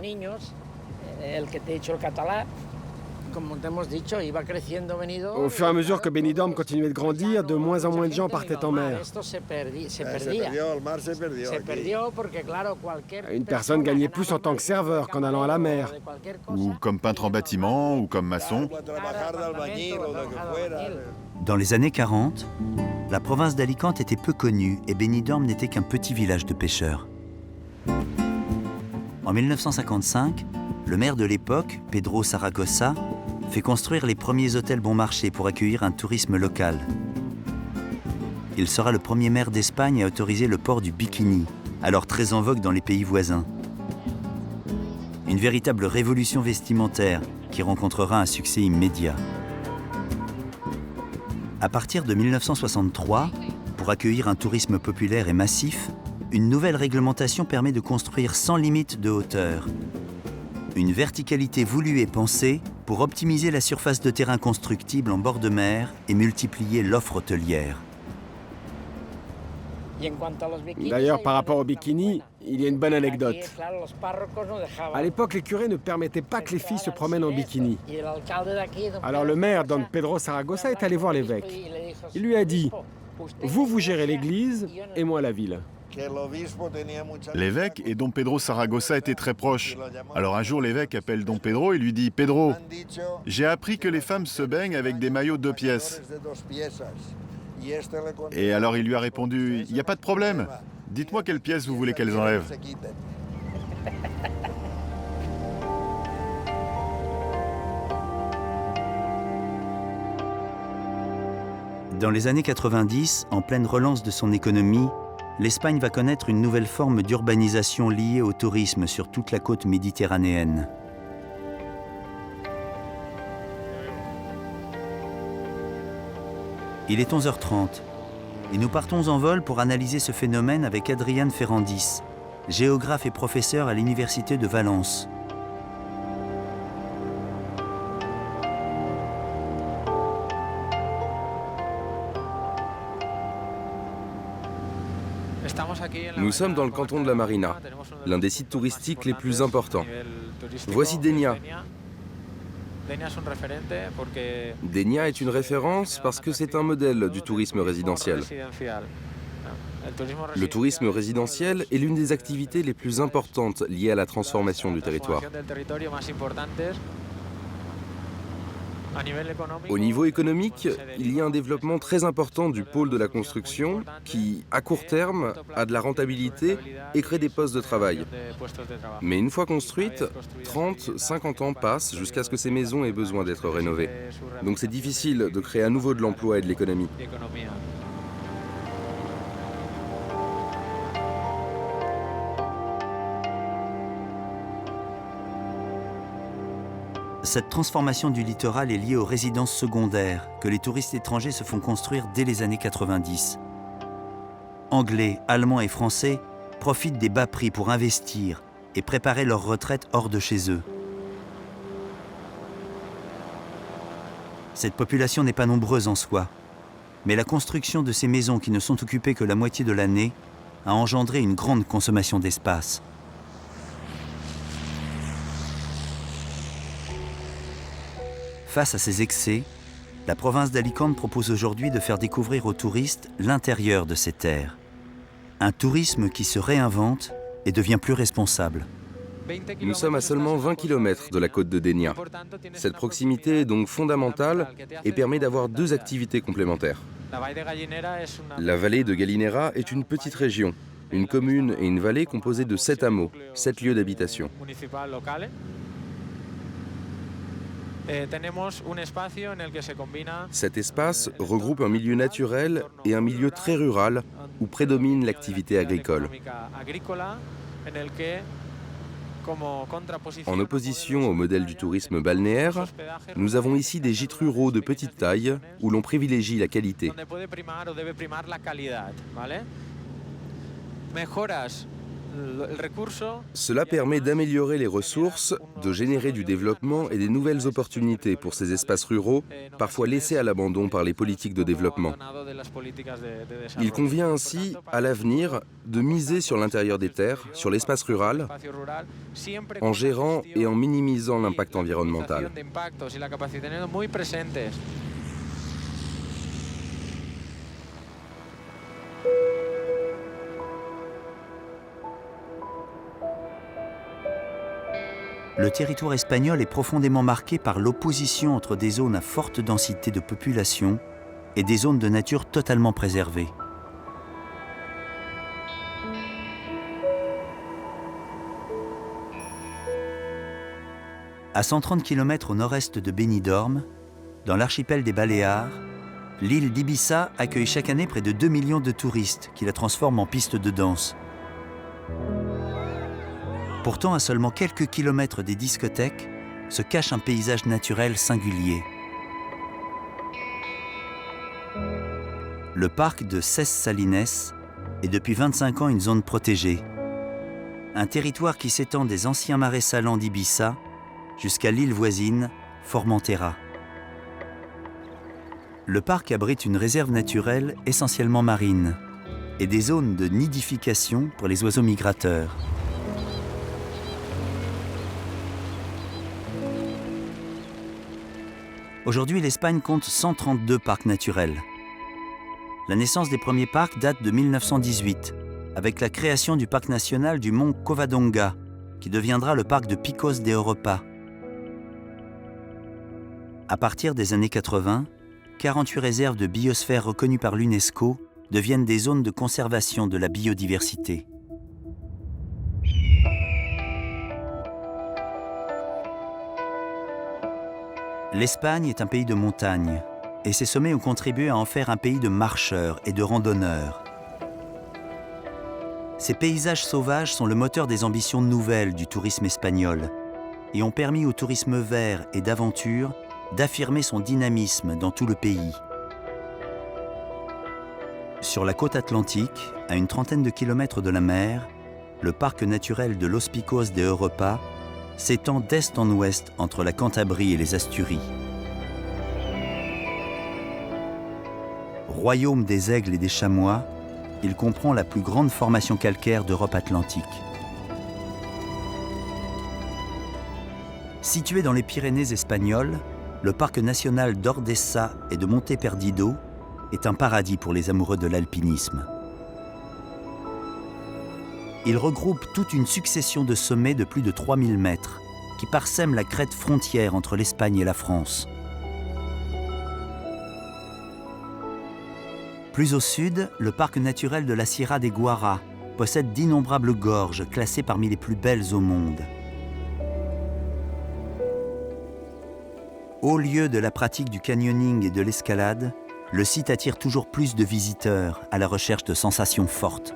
J: Au fur et à mesure que Benidorm continuait de grandir, de moins en moins de gens partaient en mer. Une personne gagnait plus en tant que serveur qu'en allant à la mer.
F: Ou comme peintre en bâtiment, ou comme maçon.
A: Dans les années 40, la province d'Alicante était peu connue et Benidorm n'était qu'un petit village de pêcheurs. En 1955, le maire de l'époque, Pedro Saragossa, fait construire les premiers hôtels bon marché pour accueillir un tourisme local. Il sera le premier maire d'Espagne à autoriser le port du bikini, alors très en vogue dans les pays voisins. Une véritable révolution vestimentaire qui rencontrera un succès immédiat. À partir de 1963, pour accueillir un tourisme populaire et massif, une nouvelle réglementation permet de construire sans limite de hauteur. Une verticalité voulue et pensée pour optimiser la surface de terrain constructible en bord de mer et multiplier l'offre hôtelière.
J: D'ailleurs, par rapport au bikini, il y a une bonne anecdote. À l'époque, les curés ne permettaient pas que les filles se promènent en bikini. Alors le maire, Don Pedro Saragossa, est allé voir l'évêque. Il lui a dit « Vous gérez l'église et moi la ville ».
F: L'évêque et Don Pedro Saragossa étaient très proches. Alors un jour, l'évêque appelle Don Pedro et lui dit « Pedro, j'ai appris que les femmes se baignent avec des maillots 2 pièces. » Et alors il lui a répondu « Il n'y a pas de problème. Dites-moi quelle pièce vous voulez qu'elles enlèvent. »
A: Dans les années 90, en pleine relance de son économie, l'Espagne va connaître une nouvelle forme d'urbanisation liée au tourisme sur toute la côte méditerranéenne. Il est 11h30 et nous partons en vol pour analyser ce phénomène avec Adrián Ferrandis, géographe et professeur à l'Université de Valence.
K: Nous sommes dans le canton de la Marina, l'un des sites touristiques les plus importants. Voici Dénia. Dénia est une référence parce que c'est un modèle du tourisme résidentiel. Le tourisme résidentiel est l'une des activités les plus importantes liées à la transformation du territoire. Au niveau économique, il y a un développement très important du pôle de la construction qui, à court terme, a de la rentabilité et crée des postes de travail. Mais une fois construites, 30-50 ans passent jusqu'à ce que ces maisons aient besoin d'être rénovées. Donc c'est difficile de créer à nouveau de l'emploi et de l'économie.
A: Cette transformation du littoral est liée aux résidences secondaires que les touristes étrangers se font construire dès les années 90. Anglais, Allemands et Français profitent des bas prix pour investir et préparer leur retraite hors de chez eux. Cette population n'est pas nombreuse en soi, mais la construction de ces maisons qui ne sont occupées que la moitié de l'année a engendré une grande consommation d'espace. Face à ces excès, la province d'Alicante propose aujourd'hui de faire découvrir aux touristes l'intérieur de ces terres. Un tourisme qui se réinvente et devient plus responsable.
K: Nous sommes à seulement 20 km de la côte de Dénia. Cette proximité est donc fondamentale et permet d'avoir 2 activités complémentaires. La vallée de Gallinera est une petite région, une commune et une vallée composée de 7 hameaux, 7 lieux d'habitation. Cet espace regroupe un milieu naturel et un milieu très rural où prédomine l'activité agricole. En opposition au modèle du tourisme balnéaire, nous avons ici des gîtes ruraux de petite taille où l'on privilégie la qualité. Cela permet d'améliorer les ressources, de générer du développement et des nouvelles opportunités pour ces espaces ruraux, parfois laissés à l'abandon par les politiques de développement. Il convient ainsi, à l'avenir, de miser sur l'intérieur des terres, sur l'espace rural, en gérant et en minimisant l'impact environnemental.
A: Le territoire espagnol est profondément marqué par l'opposition entre des zones à forte densité de population et des zones de nature totalement préservées. À 130 km au nord-est de Benidorm, dans l'archipel des Baléares, l'île d'Ibiza accueille chaque année près de 2 millions de touristes qui la transforment en piste de danse. Pourtant, à seulement quelques kilomètres des discothèques, se cache un paysage naturel singulier. Le parc de Ses Salines est depuis 25 ans une zone protégée. Un territoire qui s'étend des anciens marais salants d'Ibiza jusqu'à l'île voisine, Formentera. Le parc abrite une réserve naturelle essentiellement marine et des zones de nidification pour les oiseaux migrateurs. Aujourd'hui, l'Espagne compte 132 parcs naturels. La naissance des premiers parcs date de 1918, avec la création du parc national du mont Covadonga, qui deviendra le parc de Picos de Europa. À partir des années 80, 48 réserves de biosphère reconnues par l'UNESCO deviennent des zones de conservation de la biodiversité. L'Espagne est un pays de montagne, et ces sommets ont contribué à en faire un pays de marcheurs et de randonneurs. Ces paysages sauvages sont le moteur des ambitions nouvelles du tourisme espagnol et ont permis au tourisme vert et d'aventure d'affirmer son dynamisme dans tout le pays. Sur la côte atlantique, à une trentaine de kilomètres de la mer, le parc naturel de Los Picos de Europa s'étend d'est en ouest entre la Cantabrie et les Asturies. Royaume des aigles et des chamois, il comprend la plus grande formation calcaire d'Europe atlantique. Situé dans les Pyrénées espagnoles, le parc national d'Ordesa et de Monte Perdido est un paradis pour les amoureux de l'alpinisme. Il regroupe toute une succession de sommets de plus de 3000 mètres qui parsèment la crête frontière entre l'Espagne et la France. Plus au sud, le parc naturel de la Sierra de Guara possède d'innombrables gorges classées parmi les plus belles au monde. Haut lieu de la pratique du canyoning et de l'escalade, le site attire toujours plus de visiteurs à la recherche de sensations fortes.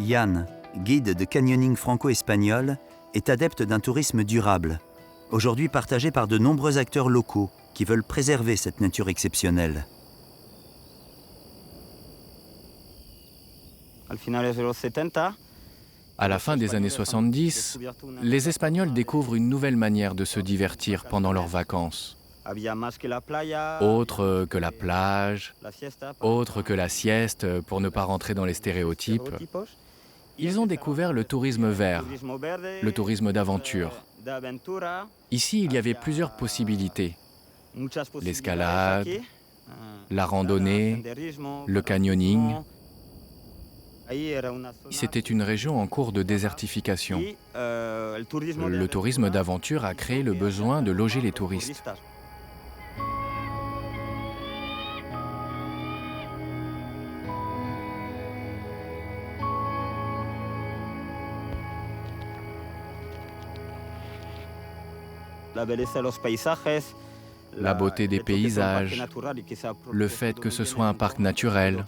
A: Yann, guide de canyoning franco-espagnol, est adepte d'un tourisme durable, aujourd'hui partagé par de nombreux acteurs locaux qui veulent préserver cette nature exceptionnelle.
H: À la fin des années 70, les Espagnols découvrent une nouvelle manière de se divertir pendant leurs vacances. Autre que la plage, autre que la sieste, pour ne pas rentrer dans les stéréotypes. Ils ont découvert le tourisme vert, le tourisme d'aventure. Ici, il y avait plusieurs possibilités. L'escalade, la randonnée, le canyoning. C'était une région en cours de désertification. Le tourisme d'aventure a créé le besoin de loger les touristes. la beauté des paysages, le fait que ce soit un parc naturel,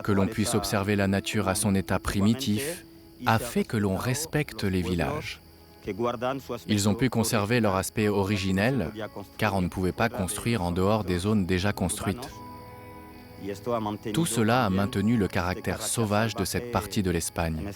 H: que l'on puisse observer la nature à son état primitif, a fait que l'on respecte les villages. Ils ont pu conserver leur aspect originel, car on ne pouvait pas construire en dehors des zones déjà construites. Tout cela a maintenu le caractère sauvage de cette partie de l'Espagne.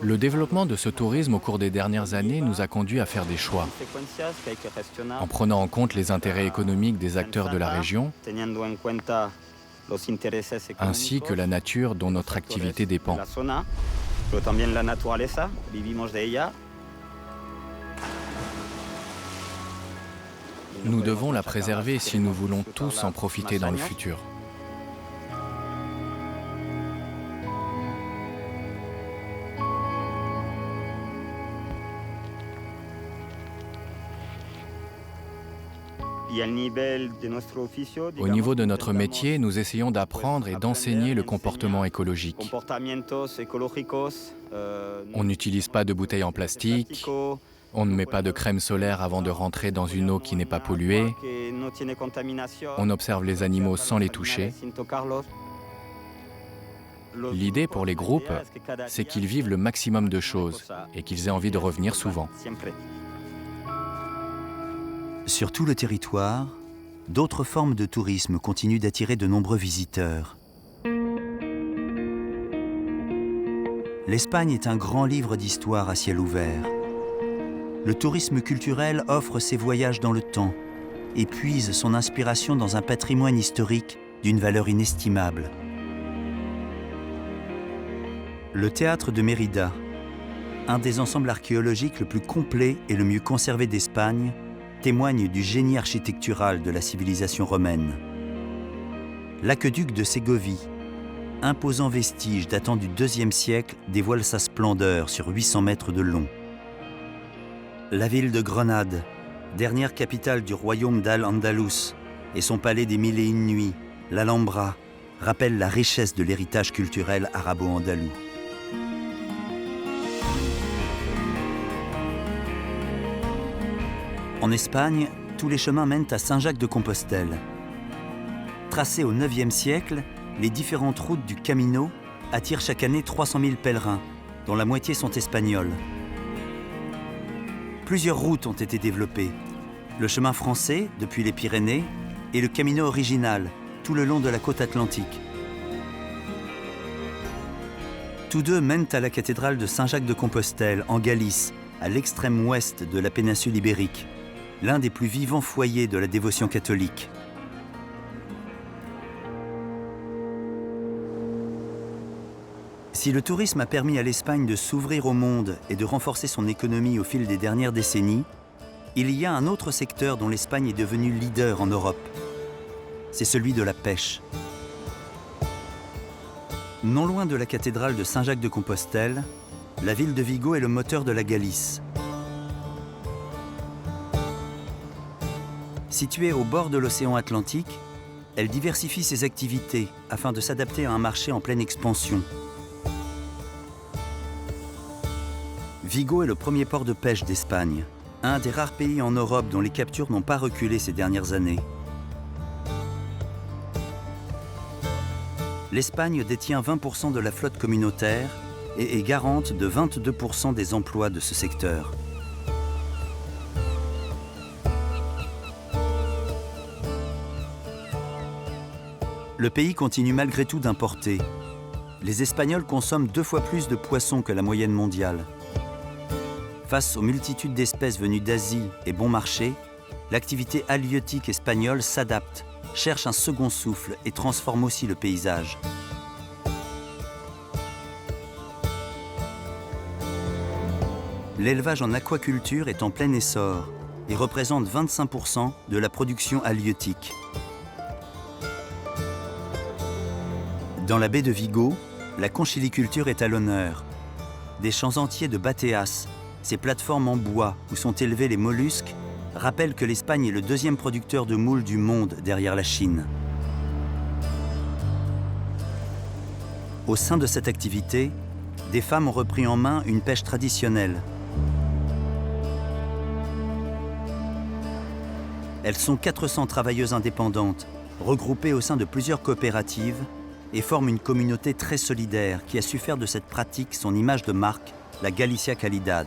H: Le développement de ce tourisme au cours des dernières années nous a conduit à faire des choix. En prenant en compte les intérêts économiques des acteurs de la région, ainsi que la nature dont notre activité dépend. Nous devons la préserver si nous voulons tous en profiter dans le futur. Au niveau de notre métier, nous essayons d'apprendre et d'enseigner le comportement écologique. On n'utilise pas de bouteilles en plastique, on ne met pas de crème solaire avant de rentrer dans une eau qui n'est pas polluée, on observe les animaux sans les toucher. L'idée pour les groupes, c'est qu'ils vivent le maximum de choses et qu'ils aient envie de revenir souvent.
A: Sur tout le territoire, d'autres formes de tourisme continuent d'attirer de nombreux visiteurs. L'Espagne est un grand livre d'histoire à ciel ouvert. Le tourisme culturel offre ses voyages dans le temps et puise son inspiration dans un patrimoine historique d'une valeur inestimable. Le théâtre de Mérida, un des ensembles archéologiques le plus complet et le mieux conservé d'Espagne, témoigne du génie architectural de la civilisation romaine. L'aqueduc de Ségovie, imposant vestige datant du IIe siècle, dévoile sa splendeur sur 800 mètres de long. La ville de Grenade, dernière capitale du royaume d'Al-Andalus, et son palais des Mille et une nuits, l'Alhambra, rappellent la richesse de l'héritage culturel arabo-andalou. En Espagne, tous les chemins mènent à Saint-Jacques-de-Compostelle. Tracées au IXe siècle, les différentes routes du Camino attirent chaque année 300 000 pèlerins, dont la moitié sont espagnols. Plusieurs routes ont été développées. Le chemin français, depuis les Pyrénées, et le Camino original, tout le long de la côte atlantique. Tous deux mènent à la cathédrale de Saint-Jacques-de-Compostelle, en Galice, à l'extrême ouest de la péninsule ibérique, l'un des plus vivants foyers de la dévotion catholique. Si le tourisme a permis à l'Espagne de s'ouvrir au monde et de renforcer son économie au fil des dernières décennies, il y a un autre secteur dont l'Espagne est devenue leader en Europe. C'est celui de la pêche. Non loin de la cathédrale de Saint-Jacques-de-Compostelle, la ville de Vigo est le moteur de la Galice. Située au bord de l'océan Atlantique, elle diversifie ses activités afin de s'adapter à un marché en pleine expansion. Vigo est le premier port de pêche d'Espagne, un des rares pays en Europe dont les captures n'ont pas reculé ces dernières années. L'Espagne détient 20% de la flotte communautaire et est garante de 22% des emplois de ce secteur. Le pays continue malgré tout d'importer. Les Espagnols consomment 2 fois plus de poissons que la moyenne mondiale. Face aux multitudes d'espèces venues d'Asie et bon marché, l'activité halieutique espagnole s'adapte, cherche un second souffle et transforme aussi le paysage. L'élevage en aquaculture est en plein essor et représente 25% de la production halieutique. Dans la baie de Vigo, la conchiliculture est à l'honneur. Des champs entiers de bathéas, ces plateformes en bois où sont élevés les mollusques, rappellent que l'Espagne est le 2e producteur de moules du monde derrière la Chine. Au sein de cette activité, des femmes ont repris en main une pêche traditionnelle. Elles sont 400 travailleuses indépendantes, regroupées au sein de plusieurs coopératives et forment une communauté très solidaire qui a su faire de cette pratique son image de marque, la Galicia Calidad.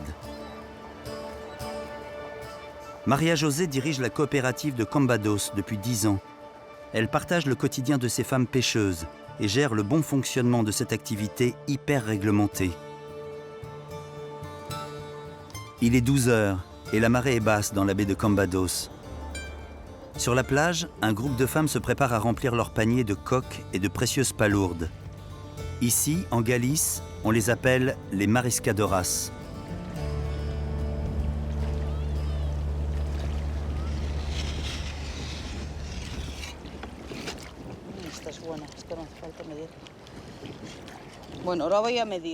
A: Maria José dirige la coopérative de Cambados depuis 10 ans. Elle partage le quotidien de ces femmes pêcheuses et gère le bon fonctionnement de cette activité hyper réglementée. Il est 12 heures et la marée est basse dans la baie de Cambados. Sur la plage, un groupe de femmes se prépare à remplir leurs paniers de coques et de précieuses palourdes. Ici, en Galice, on les appelle les mariscadoras.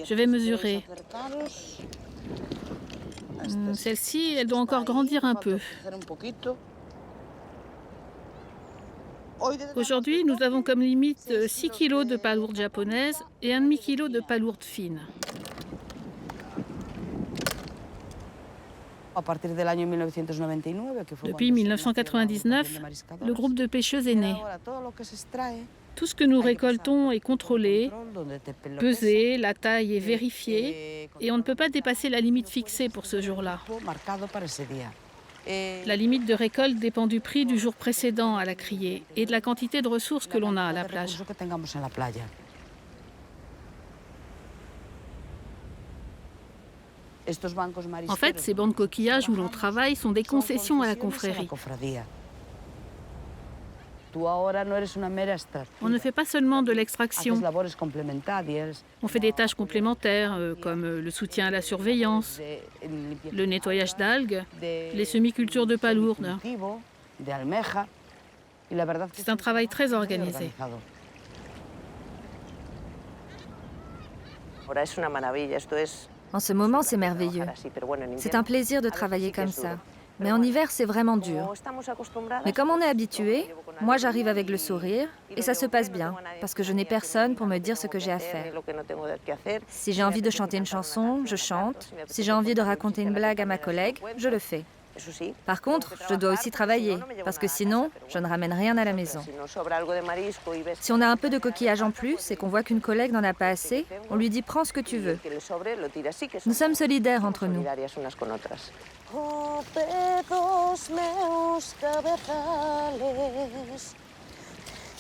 L: Je vais mesurer. Celle-ci, elle doit encore grandir un peu. Aujourd'hui, nous avons comme limite 6 kg de palourdes japonaises et 1,5 kg de palourdes fines. Depuis 1999, le groupe de pêcheuses est né. Tout ce que nous récoltons est contrôlé, pesé, la taille est vérifiée et on ne peut pas dépasser la limite fixée pour ce jour-là. La limite de récolte dépend du prix du jour précédent à la criée et de la quantité de ressources que l'on a à la plage. En fait, ces bancs de coquillages où l'on travaille sont des concessions à la confrérie. On ne fait pas seulement de l'extraction. On fait des tâches complémentaires comme le soutien à la surveillance, le nettoyage d'algues, les semi-cultures de palourdes. C'est un travail très organisé.
D: En ce moment, c'est merveilleux. C'est un plaisir de travailler comme ça. Mais en hiver, c'est vraiment dur. Mais comme on est habitué, moi j'arrive avec le sourire et ça se passe bien parce que je n'ai personne pour me dire ce que j'ai à faire. Si j'ai envie de chanter une chanson, je chante. Si j'ai envie de raconter une blague à ma collègue, je le fais. Par contre, je dois aussi travailler parce que sinon, je ne ramène rien à la maison. Si on a un peu de coquillage en plus et qu'on voit qu'une collègue n'en a pas assez, on lui dit « prends ce que tu veux ». Nous sommes solidaires entre nous.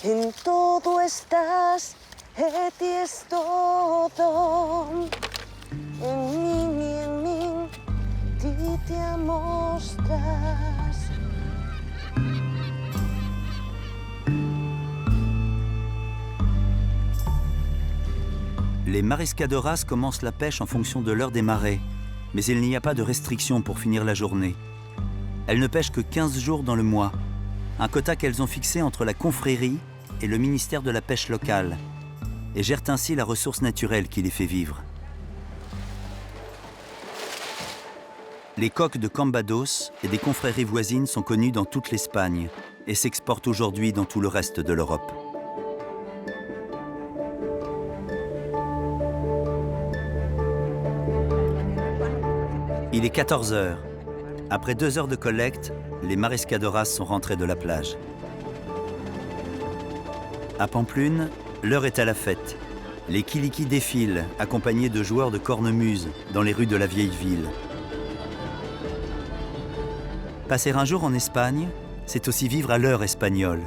M: En todo estás, es todo. En mí, ti te mostras.
A: Les mariscadoras commencent la pêche en fonction de l'heure des marées, mais il n'y a pas de restriction pour finir la journée. Elles ne pêchent que 15 jours dans le mois, un quota qu'elles ont fixé entre la confrérie et le ministère de la pêche locale, et gèrent ainsi la ressource naturelle qui les fait vivre. Les coques de Cambados et des confréries voisines sont connues dans toute l'Espagne et s'exportent aujourd'hui dans tout le reste de l'Europe. Il est 14 heures. Après 2 heures de collecte, les mariscadoras sont rentrés de la plage. À Pampelune, l'heure est à la fête. Les kilikis défilent, accompagnés de joueurs de cornemuse, dans les rues de la vieille ville. Passer un jour en Espagne, c'est aussi vivre à l'heure espagnole.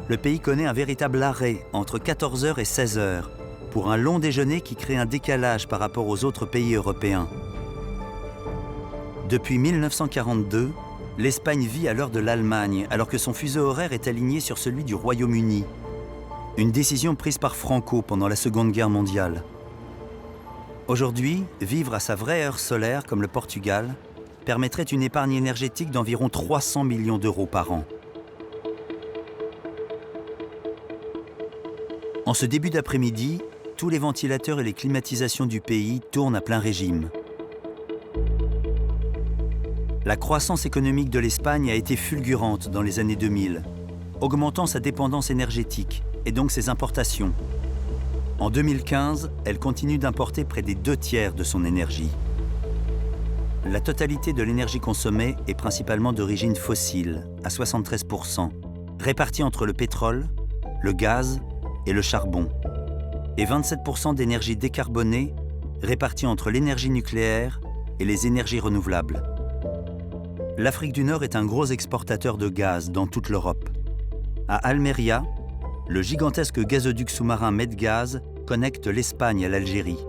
A: Le pays connaît un véritable arrêt entre 14h et 16h, pour un long déjeuner qui crée un décalage par rapport aux autres pays européens. Depuis 1942, l'Espagne vit à l'heure de l'Allemagne, alors que son fuseau horaire est aligné sur celui du Royaume-Uni. Une décision prise par Franco pendant la Seconde Guerre mondiale. Aujourd'hui, vivre à sa vraie heure solaire, comme le Portugal, permettrait une épargne énergétique d'environ 300 millions d'euros par an. En ce début d'après-midi, tous les ventilateurs et les climatisations du pays tournent à plein régime. La croissance économique de l'Espagne a été fulgurante dans les années 2000, augmentant sa dépendance énergétique et donc ses importations. En 2015, elle continue d'importer près des 2/3 de son énergie. La totalité de l'énergie consommée est principalement d'origine fossile, à 73%, répartie entre le pétrole, le gaz et le charbon, et 27% d'énergie décarbonée, répartie entre l'énergie nucléaire et les énergies renouvelables. L'Afrique du Nord est un gros exportateur de gaz dans toute l'Europe. À Almeria, le gigantesque gazoduc sous-marin Medgaz connecte l'Espagne à l'Algérie.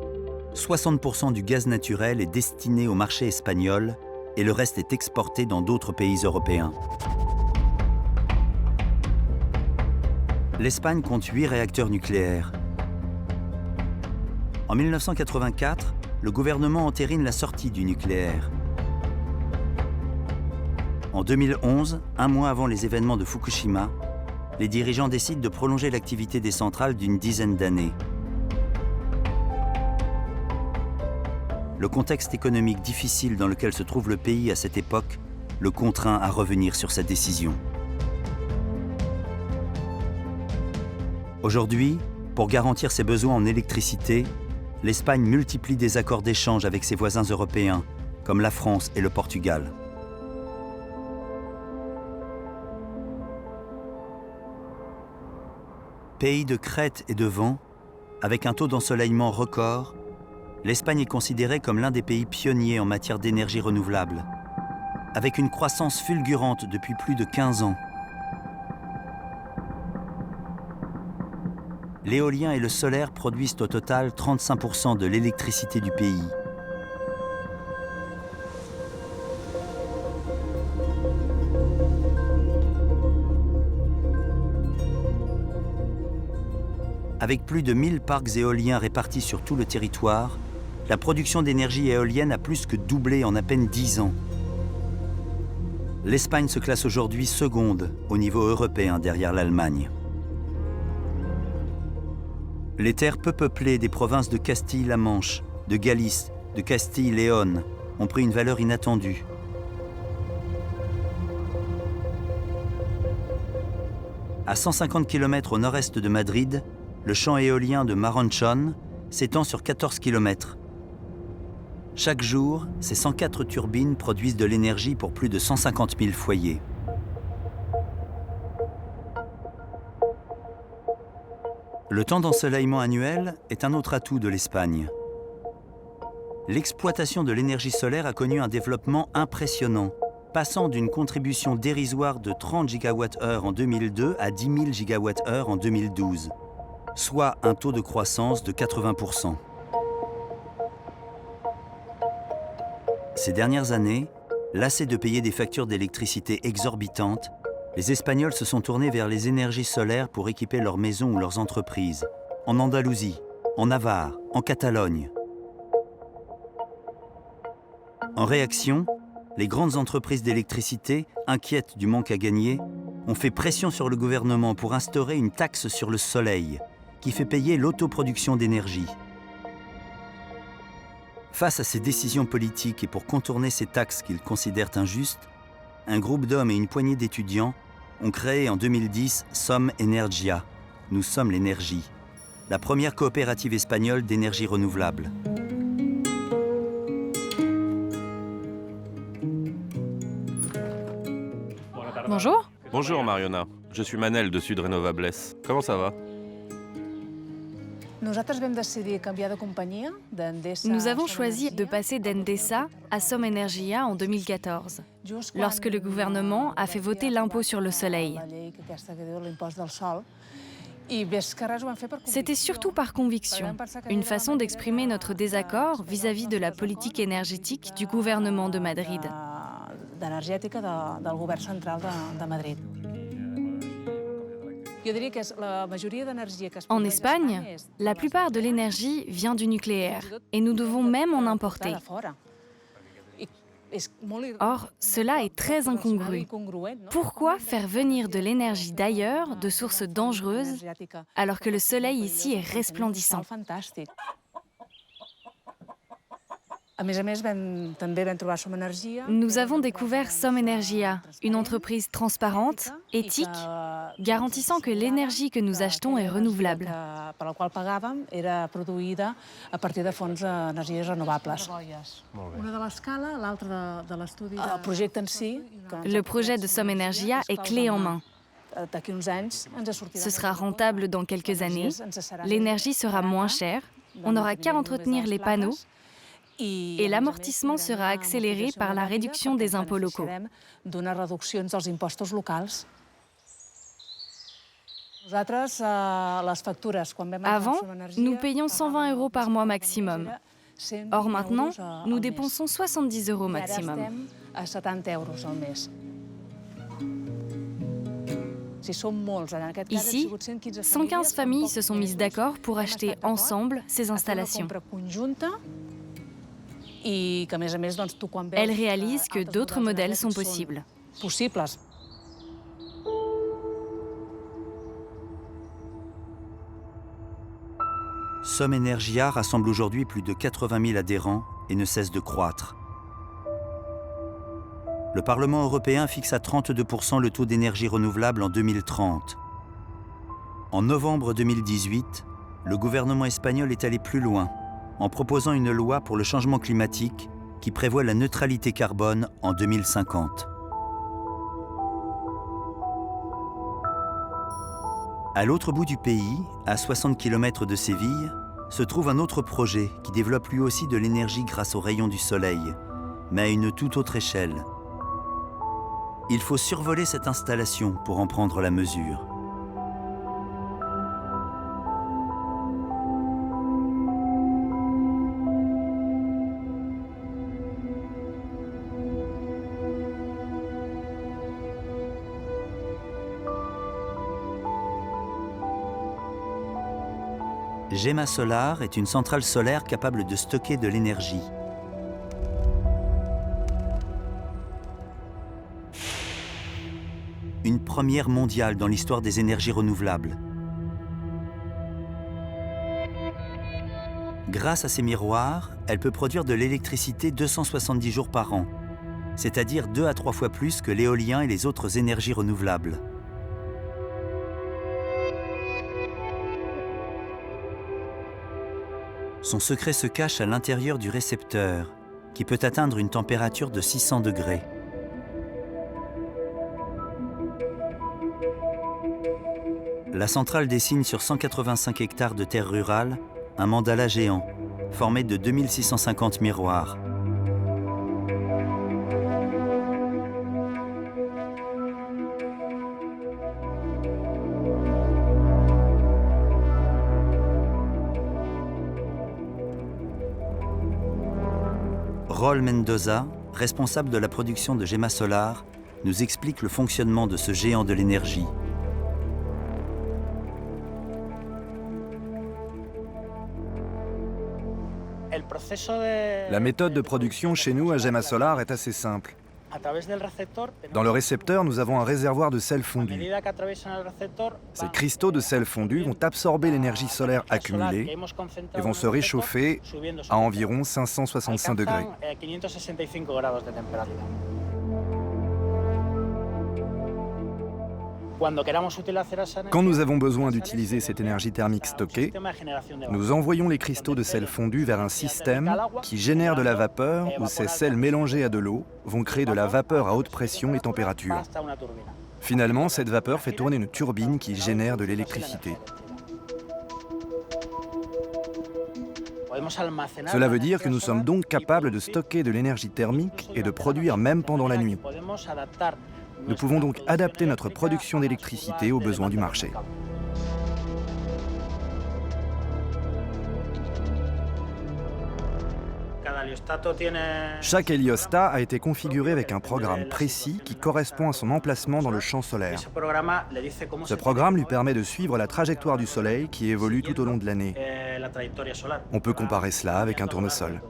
A: 60% du gaz naturel est destiné au marché espagnol et le reste est exporté dans d'autres pays européens. L'Espagne compte 8 réacteurs nucléaires. En 1984, le gouvernement entérine la sortie du nucléaire. En 2011, un mois avant les événements de Fukushima, les dirigeants décident de prolonger l'activité des centrales d'une dizaine d'années. Le contexte économique difficile dans lequel se trouve le pays à cette époque le contraint à revenir sur sa décision. Aujourd'hui, pour garantir ses besoins en électricité, l'Espagne multiplie des accords d'échange avec ses voisins européens, comme la France et le Portugal. Pays de crête et de vent, avec un taux d'ensoleillement record, l'Espagne est considérée comme l'un des pays pionniers en matière d'énergie renouvelable, avec une croissance fulgurante depuis plus de 15 ans. L'éolien et le solaire produisent au total 35% de l'électricité du pays. Avec plus de 1000 parcs éoliens répartis sur tout le territoire, la production d'énergie éolienne a plus que doublé en à peine 10 ans. L'Espagne se classe aujourd'hui seconde au niveau européen derrière l'Allemagne. Les terres peu peuplées des provinces de Castille-La Manche, de Galice, de Castille-Léon ont pris une valeur inattendue. À 150 km au nord-est de Madrid, le champ éolien de Maranchón s'étend sur 14 km. Chaque jour, ces 104 turbines produisent de l'énergie pour plus de 150 000 foyers. Le temps d'ensoleillement annuel est un autre atout de l'Espagne. L'exploitation de l'énergie solaire a connu un développement impressionnant, passant d'une contribution dérisoire de 30 GWh en 2002 à 10 000 GWh en 2012, soit un taux de croissance de 80%. Ces dernières années, lassés de payer des factures d'électricité exorbitantes, les Espagnols se sont tournés vers les énergies solaires pour équiper leurs maisons ou leurs entreprises, en Andalousie, en Navarre, en Catalogne. En réaction, les grandes entreprises d'électricité, inquiètes du manque à gagner, ont fait pression sur le gouvernement pour instaurer une taxe sur le soleil, qui fait payer l'autoproduction d'énergie. Face à ces décisions politiques et pour contourner ces taxes qu'ils considèrent injustes, un groupe d'hommes et une poignée d'étudiants ont créé en 2010 Som Energia, Nous sommes l'énergie, la première coopérative espagnole d'énergie renouvelable.
G: Bonjour.
E: Bonjour Mariona, je suis Manel de Sud Renovables. Comment ça va?
G: Nous avons choisi de passer d'Endesa à Som Energia en 2014, lorsque le gouvernement a fait voter l'impôt sur le soleil. C'était surtout par conviction, une façon d'exprimer notre désaccord vis-à-vis de la politique énergétique du gouvernement de Madrid. En Espagne, la plupart de l'énergie vient du nucléaire et nous devons même en importer. Or, cela est très incongru. Pourquoi faire venir de l'énergie d'ailleurs, de sources dangereuses, alors que le soleil ici est resplendissant? Nous avons découvert Som Energia, une entreprise transparente, éthique, garantissant que l'énergie que nous achetons est renouvelable. Le projet de Som Energia est clé en main. Ce sera rentable dans quelques années, l'énergie sera moins chère, on n'aura qu'à entretenir les panneaux et l'amortissement sera accéléré par la réduction des impôts locaux. Avant, nous payions 120 € par mois maximum. Or maintenant, nous dépensons 70 € maximum. Ici, 115 familles se sont mises d'accord pour acheter ensemble ces installations. Elles réalisent que d'autres modèles sont possibles.
A: Som Energia rassemble aujourd'hui plus de 80 000 adhérents et ne cesse de croître. Le Parlement européen fixe à 32% le taux d'énergie renouvelable en 2030. En novembre 2018, le gouvernement espagnol est allé plus loin en proposant une loi pour le changement climatique qui prévoit la neutralité carbone en 2050. À l'autre bout du pays, à 60 km de Séville, se trouve un autre projet qui développe lui aussi de l'énergie grâce aux rayons du soleil, mais à une toute autre échelle. Il faut survoler cette installation pour en prendre la mesure. Gema Solar est une centrale solaire capable de stocker de l'énergie. Une première mondiale dans l'histoire des énergies renouvelables. Grâce à ces miroirs, elle peut produire de l'électricité 270 jours par an, c'est-à-dire 2 à 3 fois plus que l'éolien et les autres énergies renouvelables. Son secret se cache à l'intérieur du récepteur, qui peut atteindre une température de 600 degrés. La centrale dessine sur 185 hectares de terre rurale un mandala géant, formé de 2650 miroirs. Rol Mendoza, responsable de la production de Gema Solar, nous explique le fonctionnement de ce géant de l'énergie.
B: La méthode de production chez nous à Gema Solar est assez simple. Dans le récepteur, nous avons un réservoir de sel fondu. Ces cristaux de sel fondu vont absorber l'énergie solaire accumulée et vont se réchauffer à environ 565 degrés. Quand nous avons besoin d'utiliser cette énergie thermique stockée, nous envoyons les cristaux de sel fondu vers un système qui génère de la vapeur où ces sels mélangés à de l'eau vont créer de la vapeur à haute pression et température. Finalement, cette vapeur fait tourner une turbine qui génère de l'électricité. Cela veut dire que nous sommes donc capables de stocker de l'énergie thermique et de produire même pendant la nuit. Nous pouvons donc adapter notre production d'électricité aux besoins du marché. Chaque héliostat a été configuré avec un programme précis qui correspond à son emplacement dans le champ solaire. Ce programme lui permet de suivre la trajectoire du Soleil qui évolue tout au long de l'année. On peut comparer cela avec un tournesol.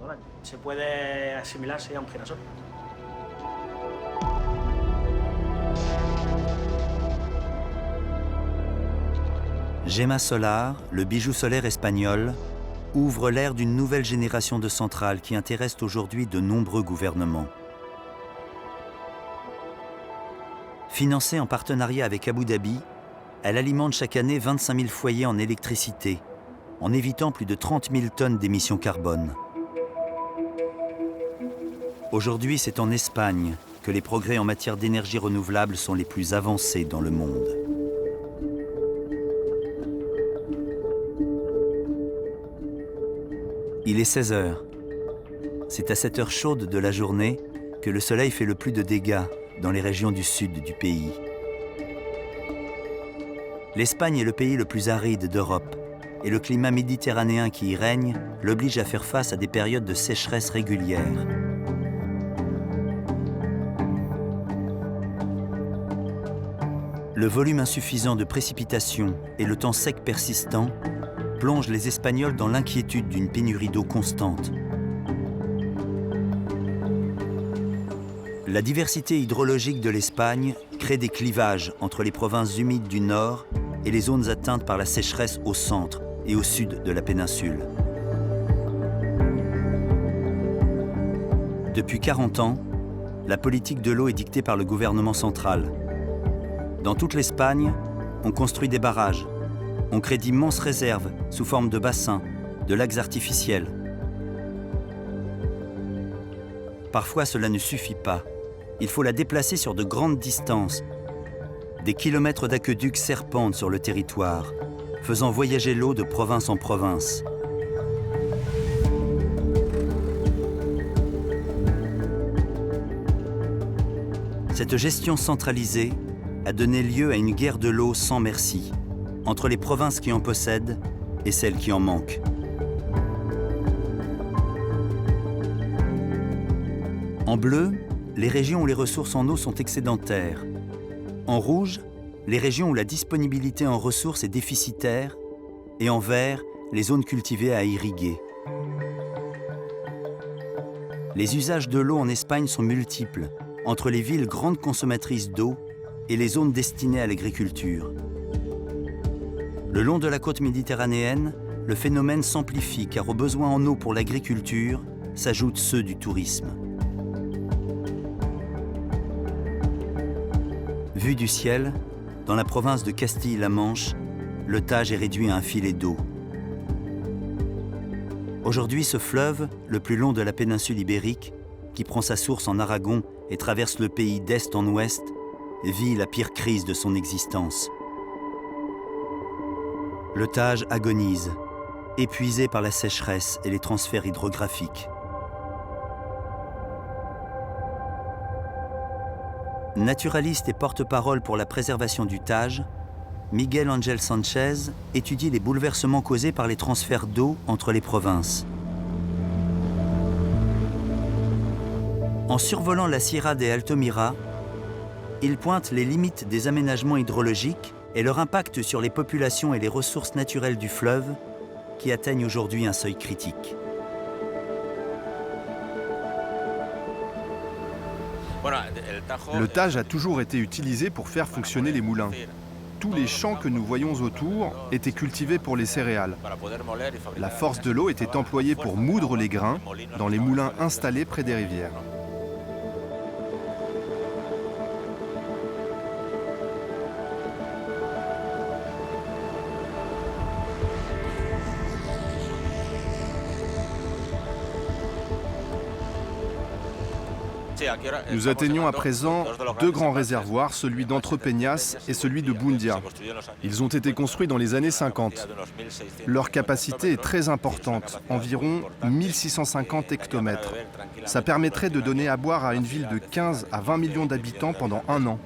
A: Gema Solar, le bijou solaire espagnol, ouvre l'ère d'une nouvelle génération de centrales qui intéressent aujourd'hui de nombreux gouvernements. Financée en partenariat avec Abu Dhabi, elle alimente chaque année 25 000 foyers en électricité, en évitant plus de 30 000 tonnes d'émissions carbone. Aujourd'hui, c'est en Espagne que les progrès en matière d'énergie renouvelable sont les plus avancés dans le monde. Il est 16 heures. C'est à cette heure chaude de la journée que le soleil fait le plus de dégâts dans les régions du sud du pays. L'Espagne est le pays le plus aride d'Europe et le climat méditerranéen qui y règne l'oblige à faire face à des périodes de sécheresse régulières. Le volume insuffisant de précipitations et le temps sec persistant plongent les Espagnols dans l'inquiétude d'une pénurie d'eau constante. La diversité hydrologique de l'Espagne crée des clivages entre les provinces humides du nord et les zones atteintes par la sécheresse au centre et au sud de la péninsule. Depuis 40 ans, la politique de l'eau est dictée par le gouvernement central. Dans toute l'Espagne, on construit des barrages, on crée d'immenses réserves sous forme de bassins, de lacs artificiels. Parfois, cela ne suffit pas. Il faut la déplacer sur de grandes distances. Des kilomètres d'aqueducs serpentent sur le territoire, faisant voyager l'eau de province en province. Cette gestion centralisée a donné lieu à une guerre de l'eau sans merci, entre les provinces qui en possèdent et celles qui en manquent. En bleu, les régions où les ressources en eau sont excédentaires. En rouge, les régions où la disponibilité en ressources est déficitaire. Et en vert, les zones cultivées à irriguer. Les usages de l'eau en Espagne sont multiples, entre les villes grandes consommatrices d'eau et les zones destinées à l'agriculture. Le long de la côte méditerranéenne, le phénomène s'amplifie car aux besoins en eau pour l'agriculture s'ajoutent ceux du tourisme. Vu du ciel, dans la province de Castille-La Manche, le Tage est réduit à un filet d'eau. Aujourd'hui, ce fleuve, le plus long de la péninsule ibérique, qui prend sa source en Aragon et traverse le pays d'est en ouest, vit la pire crise de son existence. Le Tage agonise, épuisé par la sécheresse et les transferts hydrographiques. Naturaliste et porte-parole pour la préservation du Tage, Miguel Ángel Sánchez étudie les bouleversements causés par les transferts d'eau entre les provinces. En survolant la Sierra de Altamira, il pointe les limites des aménagements hydrologiques et leur impact sur les populations et les ressources naturelles du fleuve qui atteignent aujourd'hui un seuil critique.
B: Le Tage a toujours été utilisé pour faire fonctionner les moulins. Tous les champs que nous voyons autour étaient cultivés pour les céréales. La force de l'eau était employée pour moudre les grains dans les moulins installés près des rivières. Nous atteignons à présent deux grands réservoirs, celui d'Entrepeñas et celui de Bundia. Ils ont été construits dans les années 50. Leur capacité est très importante, environ 1650 hectomètres. Ça permettrait de donner à boire à une ville de 15 à 20 millions d'habitants pendant un an.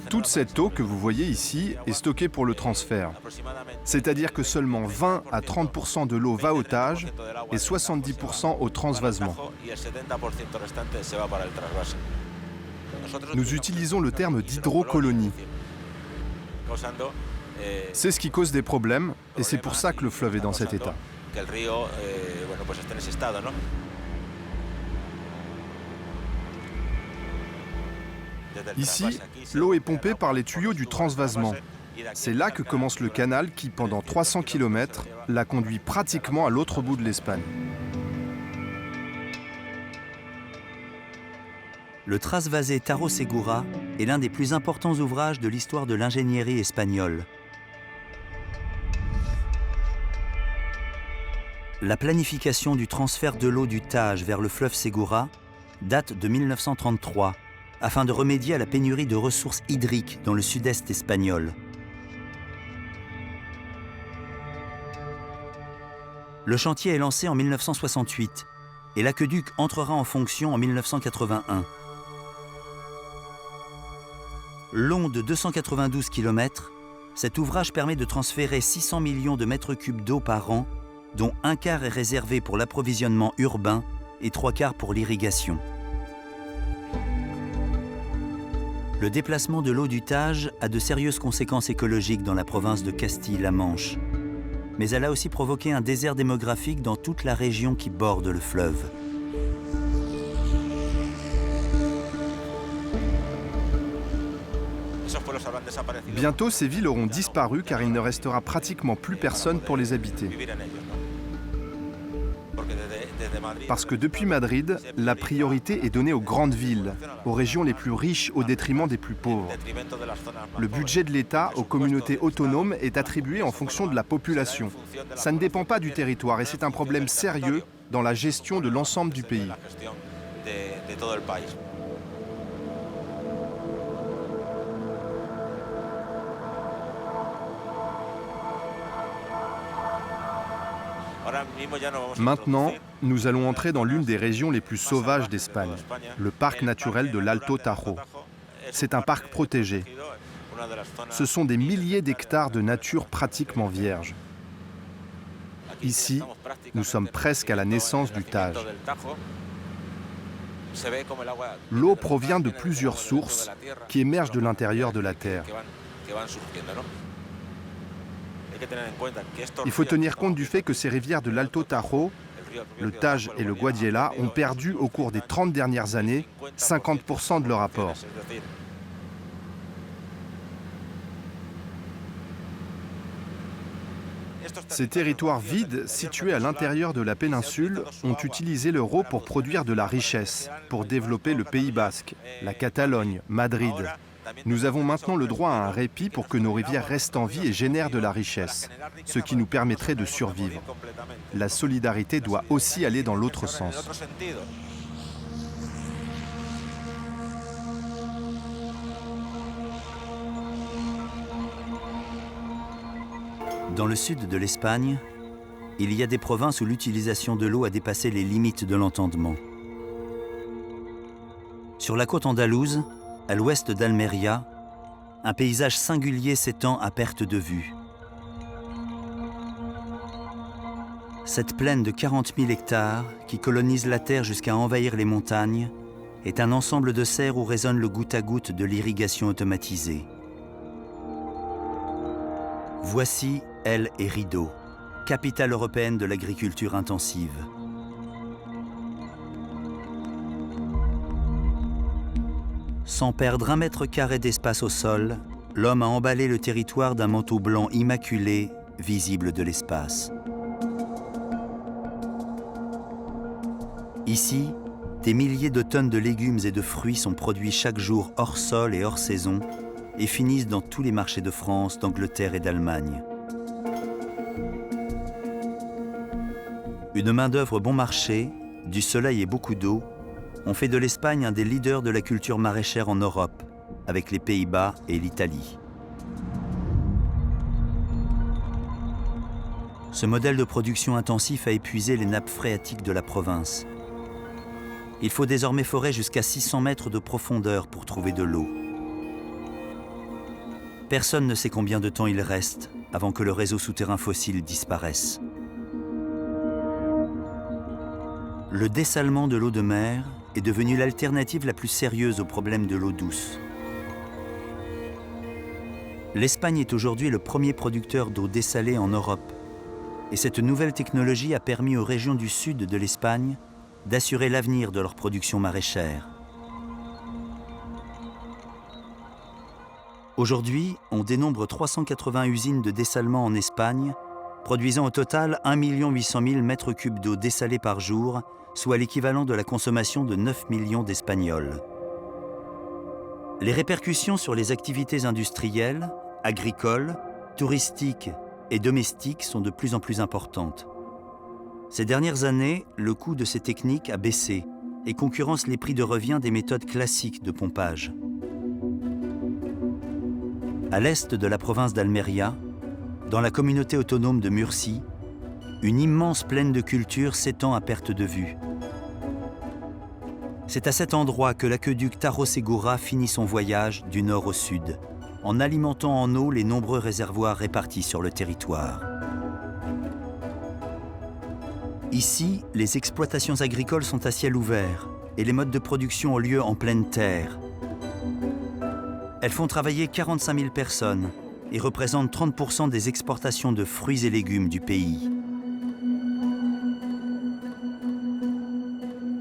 B: Toute cette eau que vous voyez ici est stockée pour le transfert. C'est-à-dire que seulement 20 à 30% de l'eau va au Tage et 70% au transvasement. Nous utilisons le terme d'hydrocolonie. C'est ce qui cause des problèmes et c'est pour ça que le fleuve est dans cet état. Ici, l'eau est pompée par les tuyaux du transvasement. C'est là que commence le canal qui, pendant 300 km, la conduit pratiquement à l'autre bout de l'Espagne.
A: Le trasvasé Tajo Segura est l'un des plus importants ouvrages de l'histoire de l'ingénierie espagnole. La planification du transfert de l'eau du Tage vers le fleuve Segura date de 1933, afin de remédier à la pénurie de ressources hydriques dans le sud-est espagnol. Le chantier est lancé en 1968 et l'aqueduc entrera en fonction en 1981. Long de 292 km, cet ouvrage permet de transférer 600 millions de mètres cubes d'eau par an, dont un quart est réservé pour l'approvisionnement urbain et 3/4 pour l'irrigation. Le déplacement de l'eau du Tage a de sérieuses conséquences écologiques dans la province de Castille-La Manche, mais elle a aussi provoqué un désert démographique dans toute la région qui borde le fleuve.
B: Bientôt, ces villes auront disparu car il ne restera pratiquement plus personne pour les habiter. Parce que depuis Madrid, la priorité est donnée aux grandes villes, aux régions les plus riches au détriment des plus pauvres. Le budget de l'État aux communautés autonomes est attribué en fonction de la population. Ça ne dépend pas du territoire et c'est un problème sérieux dans la gestion de l'ensemble du pays. Maintenant, nous allons entrer dans l'une des régions les plus sauvages d'Espagne, le parc naturel de l'Alto Tajo. C'est un parc protégé. Ce sont des milliers d'hectares de nature pratiquement vierge. Ici, nous sommes presque à la naissance du Tage. L'eau provient de plusieurs sources qui émergent de l'intérieur de la terre. Il faut tenir compte du fait que ces rivières de l'Alto Tajo, le Tage et le Guadiela, ont perdu au cours des 30 dernières années 50% de leur apport. Ces territoires vides, situés à l'intérieur de la péninsule, ont utilisé l'euro pour produire de la richesse, pour développer le Pays basque, la Catalogne, Madrid. Nous avons maintenant le droit à un répit pour que nos rivières restent en vie et génèrent de la richesse, ce qui nous permettrait de survivre. La solidarité doit aussi aller dans l'autre sens.
A: Dans le sud de l'Espagne, il y a des provinces où l'utilisation de l'eau a dépassé les limites de l'entendement. Sur la côte andalouse, à l'ouest d'Almeria, un paysage singulier s'étend à perte de vue. Cette plaine de 40 000 hectares, qui colonise la terre jusqu'à envahir les montagnes, est un ensemble de serres où résonne le goutte à goutte de l'irrigation automatisée. Voici El Herido, capitale européenne de l'agriculture intensive. Sans perdre 1 mètre carré d'espace au sol, l'homme a emballé le territoire d'un manteau blanc immaculé, visible de l'espace. Ici, des milliers de tonnes de légumes et de fruits sont produits chaque jour hors sol et hors saison et finissent dans tous les marchés de France, d'Angleterre et d'Allemagne. Une main-d'œuvre bon marché, du soleil et beaucoup d'eau ont fait de l'Espagne un des leaders de la culture maraîchère en Europe, avec les Pays-Bas et l'Italie. Ce modèle de production intensif a épuisé les nappes phréatiques de la province. Il faut désormais forer jusqu'à 600 mètres de profondeur pour trouver de l'eau. Personne ne sait combien de temps il reste avant que le réseau souterrain fossile disparaisse. Le dessalement de l'eau de mer est devenu l'alternative la plus sérieuse au problème de l'eau douce. L'Espagne est aujourd'hui le premier producteur d'eau dessalée en Europe. Et cette nouvelle technologie a permis aux régions du sud de l'Espagne d'assurer l'avenir de leur production maraîchère. Aujourd'hui, on dénombre 380 usines de dessalement en Espagne, produisant au total 1 800 000 mètres cubes d'eau dessalée par jour, soit l'équivalent de la consommation de 9 millions d'Espagnols. Les répercussions sur les activités industrielles, agricoles, touristiques et domestiques sont de plus en plus importantes. Ces dernières années, le coût de ces techniques a baissé et concurrence les prix de revient des méthodes classiques de pompage. À l'est de la province d'Almeria, dans la communauté autonome de Murcie, une immense plaine de culture s'étend à perte de vue. C'est à cet endroit que l'aqueduc Tajo Segura finit son voyage du nord au sud, en alimentant en eau les nombreux réservoirs répartis sur le territoire. Ici, les exploitations agricoles sont à ciel ouvert et les modes de production ont lieu en pleine terre. Elles font travailler 45 000 personnes et représentent 30% des exportations de fruits et légumes du pays.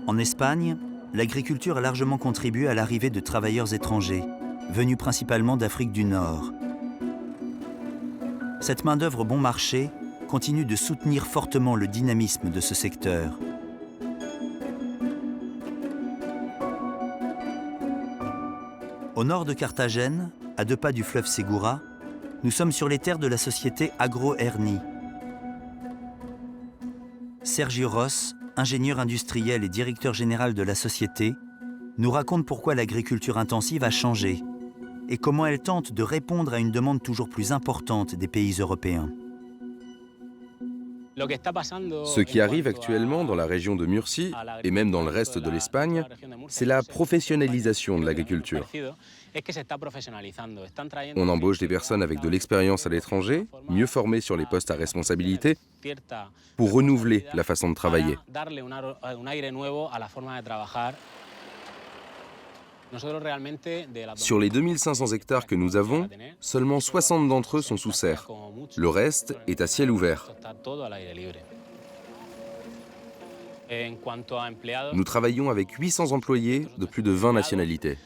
A: En Espagne, l'agriculture a largement contribué à l'arrivée de travailleurs étrangers, venus principalement d'Afrique du Nord. Cette main-d'œuvre bon marché continue de soutenir fortement le dynamisme de ce secteur. Au nord de Carthagène, à 2 pas du fleuve Segura, nous sommes sur les terres de la société Agro Erni. Sergio Ross, ingénieur industriel et directeur général de la société, nous raconte pourquoi l'agriculture intensive a changé et comment elle tente de répondre à une demande toujours plus importante des pays européens.
K: Ce qui arrive actuellement dans la région de Murcie, et même dans le reste de l'Espagne, c'est la professionnalisation de l'agriculture. On embauche des personnes avec de l'expérience à l'étranger, mieux formées sur les postes à responsabilité, pour renouveler la façon de travailler. Sur les 2500 hectares que nous avons, seulement 60 d'entre eux sont sous serre. Le reste est à ciel ouvert. Nous travaillons avec 800 employés de plus de 20 nationalités.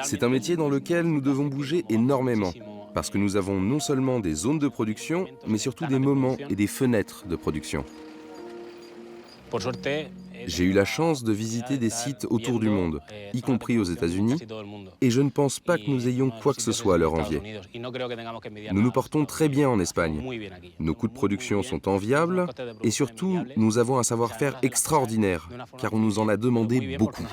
K: C'est un métier dans lequel nous devons bouger énormément, parce que nous avons non seulement des zones de production, mais surtout des moments et des fenêtres de production. J'ai eu la chance de visiter des sites autour du monde, y compris aux États-Unis, et je ne pense pas que nous ayons quoi que ce soit à leur envier. Nous nous portons très bien en Espagne. Nos coûts de production sont enviables, et surtout, nous avons un savoir-faire extraordinaire, car on nous en a demandé beaucoup.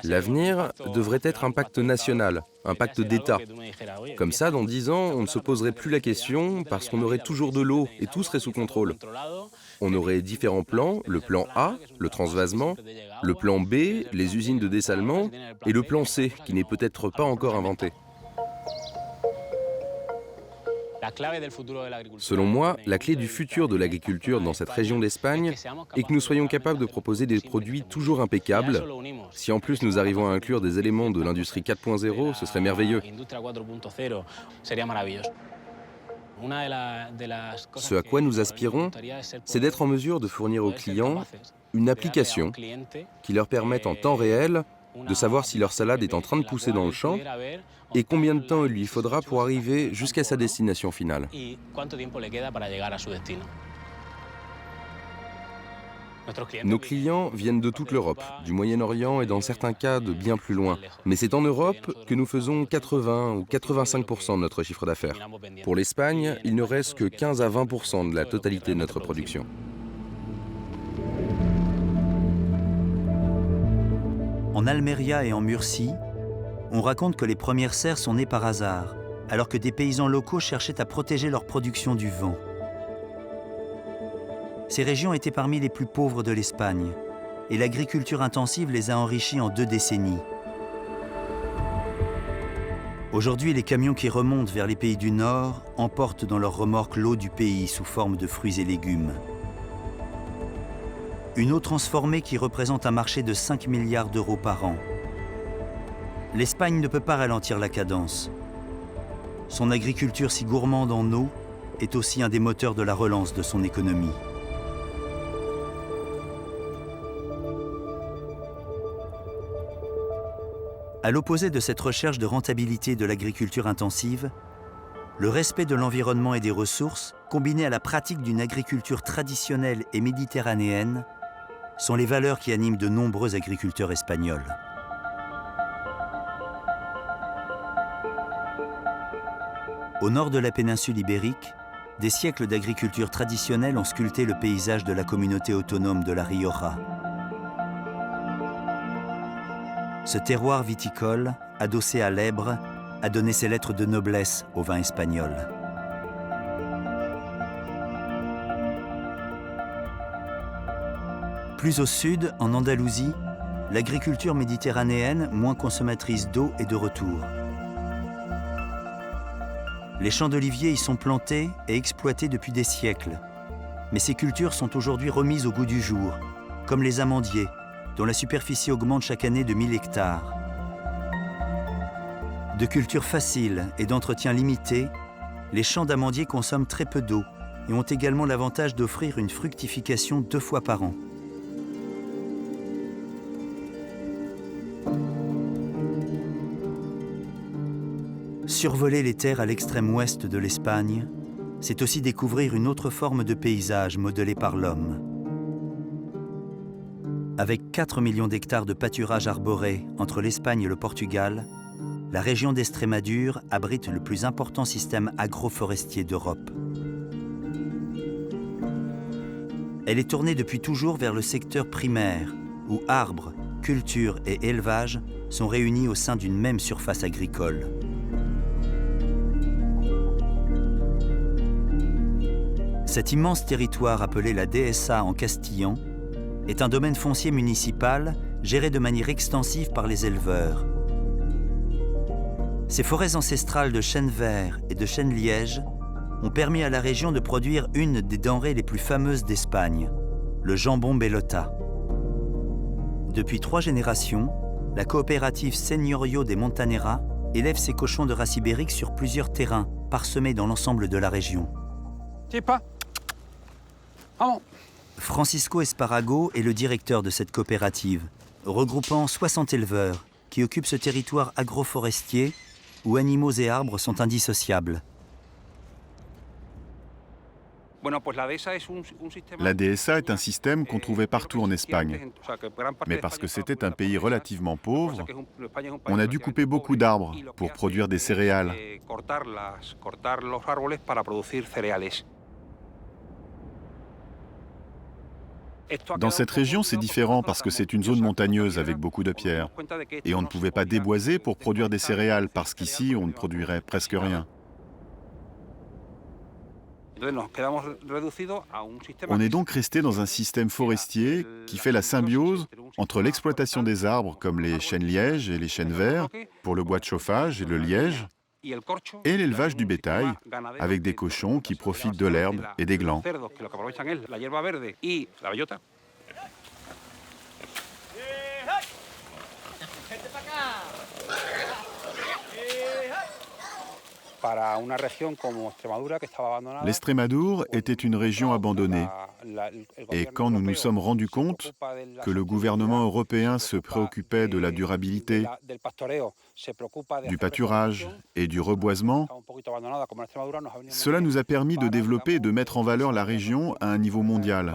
K: L'avenir devrait être un pacte national, un pacte d'État. Comme ça, dans 10 ans, on ne se poserait plus la question parce qu'on aurait toujours de l'eau et tout serait sous contrôle. On aurait différents plans, le plan A, le transvasement, le plan B, les usines de dessalement, et le plan C, qui n'est peut-être pas encore inventé. Selon moi, la clé du futur de l'agriculture dans cette région d'Espagne est que nous soyons capables de proposer des produits toujours impeccables. Si en plus nous arrivons à inclure des éléments de l'industrie 4.0, ce serait merveilleux. Ce à quoi nous aspirons, c'est d'être en mesure de fournir aux clients une application qui leur permette en temps réel de savoir si leur salade est en train de pousser dans le champ et combien de temps il lui faudra pour arriver jusqu'à sa destination finale. Nos clients viennent de toute l'Europe, du Moyen-Orient et dans certains cas de bien plus loin. Mais c'est en Europe que nous faisons 80 ou 85% de notre chiffre d'affaires. Pour l'Espagne, il ne reste que 15 à 20% de la totalité de notre production.
A: En Almeria et en Murcie, on raconte que les premières serres sont nées par hasard, alors que des paysans locaux cherchaient à protéger leur production du vent. Ces régions étaient parmi les plus pauvres de l'Espagne, et l'agriculture intensive les a enrichies en 2 décennies. Aujourd'hui, les camions qui remontent vers les pays du Nord emportent dans leurs remorques l'eau du pays sous forme de fruits et légumes. Une eau transformée qui représente un marché de 5 milliards d'euros par an. L'Espagne ne peut pas ralentir la cadence. Son agriculture si gourmande en eau est aussi un des moteurs de la relance de son économie. À l'opposé de cette recherche de rentabilité de l'agriculture intensive, le respect de l'environnement et des ressources, combiné à la pratique d'une agriculture traditionnelle et méditerranéenne, sont les valeurs qui animent de nombreux agriculteurs espagnols. Au nord de la péninsule ibérique, des siècles d'agriculture traditionnelle ont sculpté le paysage de la communauté autonome de la Rioja. Ce terroir viticole, adossé à l'Èbre, a donné ses lettres de noblesse au vin espagnol. Plus au sud, en Andalousie, l'agriculture méditerranéenne, moins consommatrice d'eau, est de retour. Les champs d'oliviers y sont plantés et exploités depuis des siècles. Mais ces cultures sont aujourd'hui remises au goût du jour, comme les amandiers, dont la superficie augmente chaque année de 1000 hectares. De culture facile et d'entretien limité, les champs d'amandiers consomment très peu d'eau et ont également l'avantage d'offrir une fructification 2 fois par an. Survoler les terres à l'extrême ouest de l'Espagne, c'est aussi découvrir une autre forme de paysage modelé par l'homme. Avec 4 millions d'hectares de pâturage arboré entre l'Espagne et le Portugal, la région d'Estrémadure abrite le plus important système agroforestier d'Europe. Elle est tournée depuis toujours vers le secteur primaire, où arbres, culture et élevage sont réunis au sein d'une même surface agricole. Cet immense territoire appelé la DSA en castillan est un domaine foncier municipal géré de manière extensive par les éleveurs. Ces forêts ancestrales de chênes verts et de chênes lièges ont permis à la région de produire une des denrées les plus fameuses d'Espagne, le jambon bellota. Depuis 3 générations, la coopérative Señorío de Montanera élève ses cochons de race ibérique sur plusieurs terrains parsemés dans l'ensemble de la région. Francisco Esparago est le directeur de cette coopérative, regroupant 60 éleveurs qui occupent ce territoire agroforestier où animaux et arbres sont indissociables.
F: La DSA est un système qu'on trouvait partout en Espagne. Mais parce que c'était un pays relativement pauvre, on a dû couper beaucoup d'arbres pour produire des céréales. Dans cette région, c'est différent parce que c'est une zone montagneuse avec beaucoup de pierres. Et on ne pouvait pas déboiser pour produire des céréales parce qu'ici, on ne produirait presque rien. On est donc resté dans un système forestier qui fait la symbiose entre l'exploitation des arbres comme les chênes lièges et les chênes verts pour le bois de chauffage et le liège, et l'élevage du bétail avec des cochons qui profitent de l'herbe et des glands. L'Estrémadure était une région abandonnée. Et quand nous nous sommes rendus compte que le gouvernement européen se préoccupait de la durabilité, du pâturage et du reboisement, cela nous a permis de développer et de mettre en valeur la région à un niveau mondial.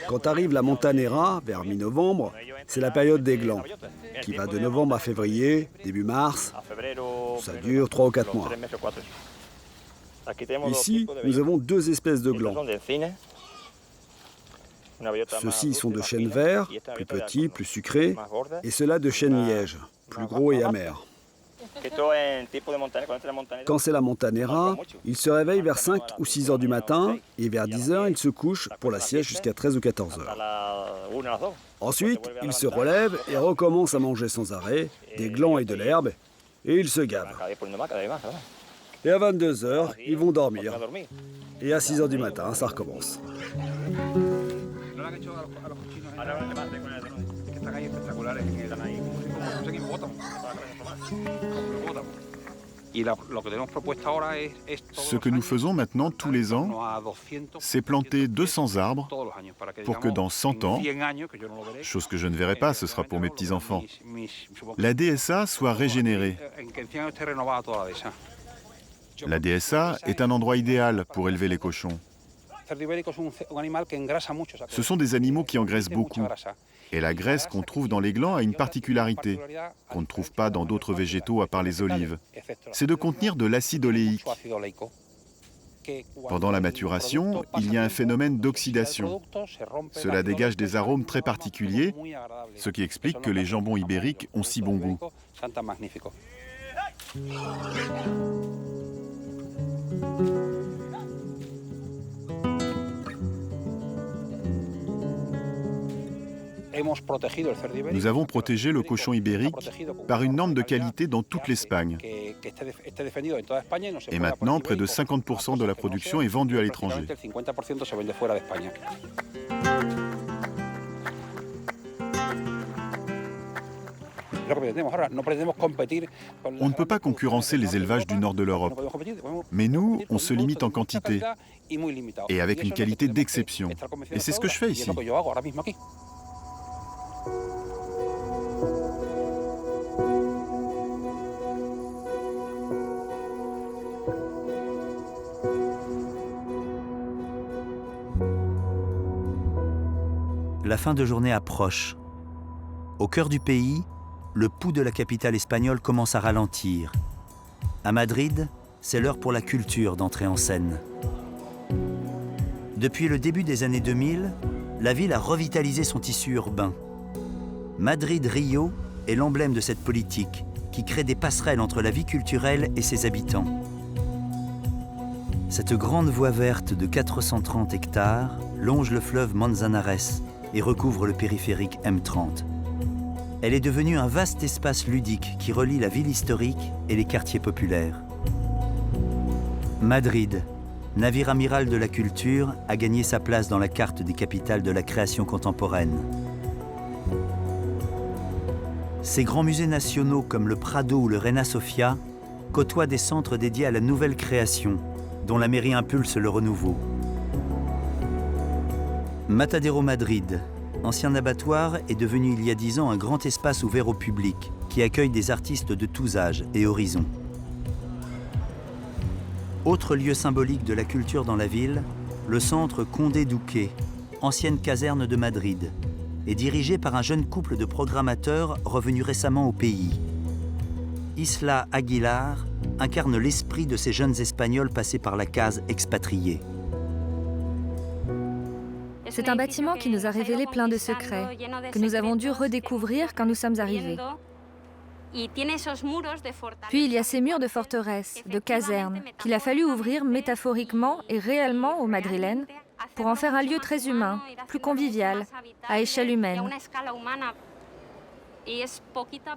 I: Quand arrive la Montanera, vers mi-novembre, c'est la période des glands, qui va de novembre à février, début mars. Ça dure 3 ou 4 mois. Ici, nous avons 2 espèces de glands. Ceux-ci sont de chêne vert, plus petits, plus sucrés, et ceux-là de chêne liège, plus gros et amers. Quand c'est la montanera, il se réveille vers 5 ou 6 heures du matin et vers 10 heures, il se couche pour la sieste jusqu'à 13 ou 14 heures. Ensuite, il se relève et recommence à manger sans arrêt des glands et de l'herbe et il se gave. Et à 22 heures, ils vont dormir. Et à 6 heures du matin, ça recommence.
F: Ce que nous faisons maintenant tous les ans, c'est planter 200 arbres pour que dans 100 ans, chose que je ne verrai pas, ce sera pour mes petits-enfants, la DSA soit régénérée. La DSA est un endroit idéal pour élever les cochons. Ce sont des animaux qui engraissent beaucoup. Et la graisse qu'on trouve dans les glands a une particularité, qu'on ne trouve pas dans d'autres végétaux à part les olives. C'est de contenir de l'acide oléique. Pendant la maturation, il y a un phénomène d'oxydation. Cela dégage des arômes très particuliers, ce qui explique que les jambons ibériques ont si bon goût. Nous avons protégé le cochon ibérique par une norme de qualité dans toute l'Espagne. Et maintenant, près de 50% de la production est vendue à l'étranger. On ne peut pas concurrencer les élevages du nord de l'Europe. Mais nous, on se limite en quantité et avec une qualité d'exception. Et c'est ce que je fais ici.
A: La fin de journée approche. Au cœur du pays, le pouls de la capitale espagnole commence à ralentir. À Madrid, c'est l'heure pour la culture d'entrer en scène. Depuis le début des années 2000, la ville a revitalisé son tissu urbain. Madrid-Rio est l'emblème de cette politique qui crée des passerelles entre la vie culturelle et ses habitants. Cette grande voie verte de 430 hectares longe le fleuve Manzanares et recouvre le périphérique M30. Elle est devenue un vaste espace ludique qui relie la ville historique et les quartiers populaires. Madrid, navire amiral de la culture, a gagné sa place dans la carte des capitales de la création contemporaine. Ces grands musées nationaux comme le Prado ou le Reina Sofia côtoient des centres dédiés à la nouvelle création, dont la mairie impulse le renouveau. Matadero Madrid, ancien abattoir, est devenu il y a 10 ans un grand espace ouvert au public qui accueille des artistes de tous âges et horizons. Autre lieu symbolique de la culture dans la ville, le centre Condé Duque, ancienne caserne de Madrid, est dirigé par un jeune couple de programmateurs revenus récemment au pays. Isla Aguilar incarne l'esprit de ces jeunes Espagnols passés par la case expatriés.
D: C'est un bâtiment qui nous a révélé plein de secrets, que nous avons dû redécouvrir quand nous sommes arrivés. Puis il y a ces murs de forteresse, de casernes, qu'il a fallu ouvrir métaphoriquement et réellement aux Madrilènes pour en faire un lieu très humain, plus convivial, à échelle humaine.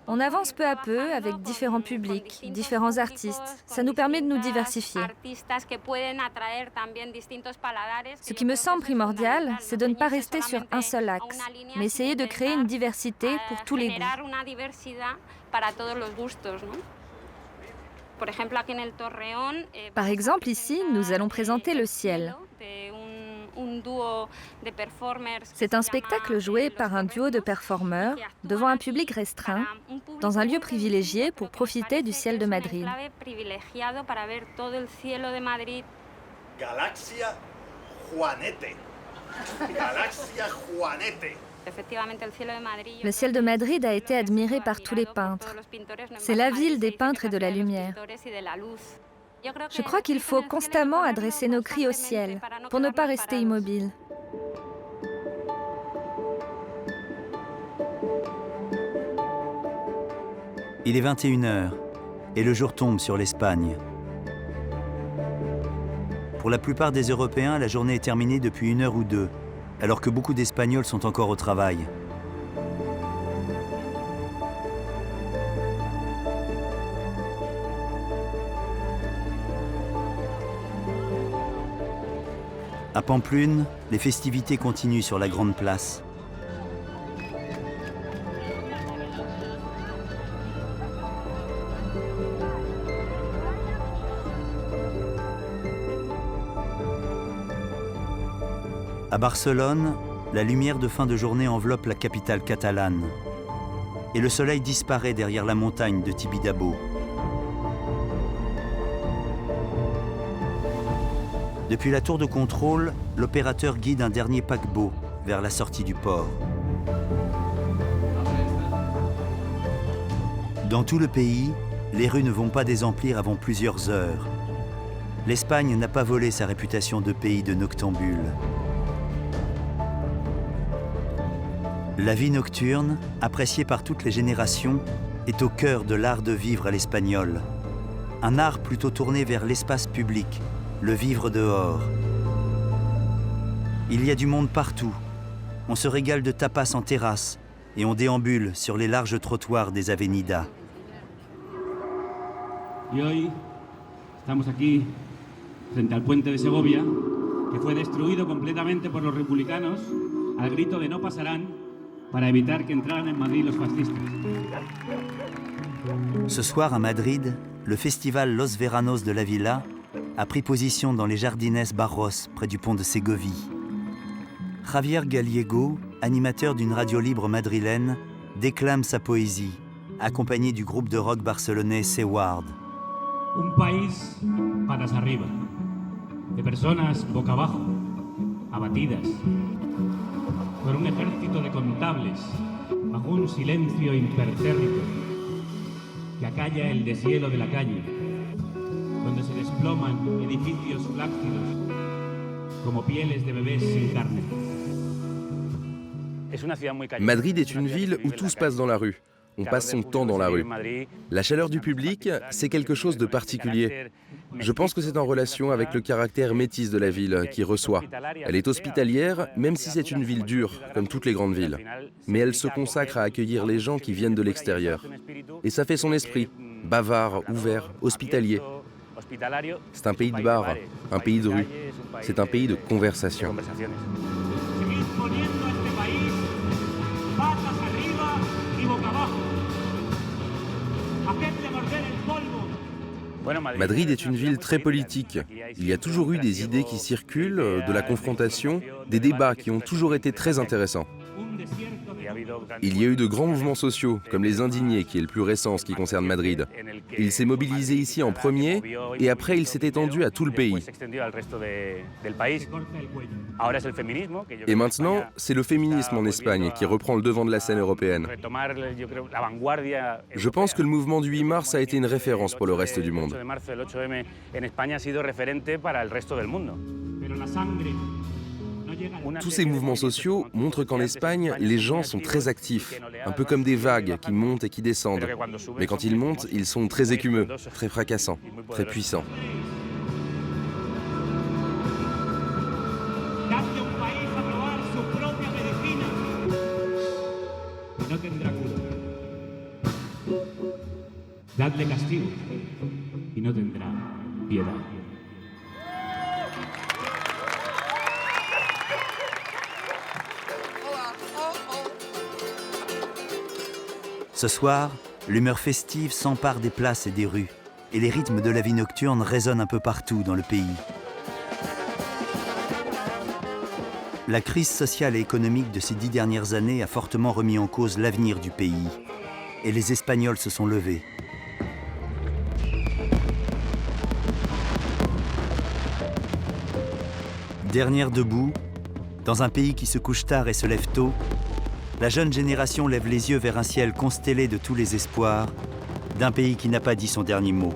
D: On avance peu à peu avec différents publics, différents artistes. Ça nous permet de nous diversifier. Ce qui me semble primordial, c'est de ne pas rester sur un seul axe, mais essayer de créer une diversité pour tous les goûts. Par exemple, ici, nous allons présenter Le Ciel. C'est un spectacle joué par un duo de performeurs devant un public restreint, dans un lieu privilégié pour profiter du ciel de Madrid.
N: Galaxia Juanete. Galaxia Juanete.
D: Le ciel de Madrid a été admiré par tous les peintres. C'est la ville des peintres et de la lumière. Je crois qu'il faut constamment adresser nos cris au ciel pour ne pas rester immobile.
A: Il est 21 h. et le jour tombe sur l'Espagne. Pour la plupart des Européens, la journée est terminée depuis 1 heure ou 2, alors que beaucoup d'Espagnols sont encore au travail. À Pamplune, les festivités continuent sur la grande place. À Barcelone, la lumière de fin de journée enveloppe la capitale catalane. Et le soleil disparaît derrière la montagne de Tibidabo. Depuis la tour de contrôle, l'opérateur guide un dernier paquebot vers la sortie du port. Dans tout le pays, les rues ne vont pas désemplir avant plusieurs heures. L'Espagne n'a pas volé sa réputation de pays de noctambules. La vie nocturne, appréciée par toutes les générations, est au cœur de l'art de vivre à l'espagnol. Un art plutôt tourné vers l'espace public, le vivre dehors. Il y a du monde partout. On se régale de tapas en terrasse et on déambule sur les larges trottoirs des avenidas.
O: Y hoy estamos aquí frente al puente de Segovia, que fue destruido completamente por los republicanos al grito de no pasarán para evitar que entraran en Madrid los fascistas.
A: Ce soir à Madrid, le festival Los Veranos de la Villa a pris position dans les Jardines Barros, près du pont de Ségovie. Javier Gallego, animateur d'une radio libre madrilène, déclame sa poésie, accompagné du groupe de rock barcelonais Seward.
O: Un país patas arriba, de personas boca abajo, abatidas, por un ejército de contables, bajo un silencio impertérrito, que acalla el deshielo de la calle, donde se desploman edificios flácidos como pieles de bebés sin carne.
K: Madrid est une ville où tout se passe dans la rue. On passe son temps dans la rue. La chaleur du public, c'est quelque chose de particulier. Je pense que c'est en relation avec le caractère métis de la ville qui reçoit. Elle est hospitalière, même si c'est une ville dure, comme toutes les grandes villes. Mais elle se consacre à accueillir les gens qui viennent de l'extérieur. Et ça fait son esprit, bavard, ouvert, hospitalier. C'est un pays de bar, un pays de rue. C'est un pays de conversation. Madrid est une ville très politique. Il y a toujours eu des idées qui circulent, de la confrontation, des débats qui ont toujours été très intéressants. Il y a eu de grands mouvements sociaux, comme les Indignés, qui est le plus récent en ce qui concerne Madrid. Il s'est mobilisé ici en premier, et après il s'est étendu à tout le pays. Et maintenant, c'est le féminisme en Espagne qui reprend le devant de la scène européenne. Je pense que le mouvement du 8 mars a été une référence pour le reste du monde. Tous ces mouvements sociaux montrent qu'en Espagne, les gens sont très actifs, un peu comme des vagues qui montent et qui descendent. Mais quand ils montent, ils sont très écumeux, très fracassants, très puissants.
O: Dadle castigo y no tendrá piedad.
A: Ce soir, l'humeur festive s'empare des places et des rues, et les rythmes de la vie nocturne résonnent un peu partout dans le pays. La crise sociale et économique de ces 10 dernières années a fortement remis en cause l'avenir du pays, et les Espagnols se sont levés. Dernière debout, dans un pays qui se couche tard et se lève tôt, la jeune génération lève les yeux vers un ciel constellé de tous les espoirs, d'un pays qui n'a pas dit son dernier mot.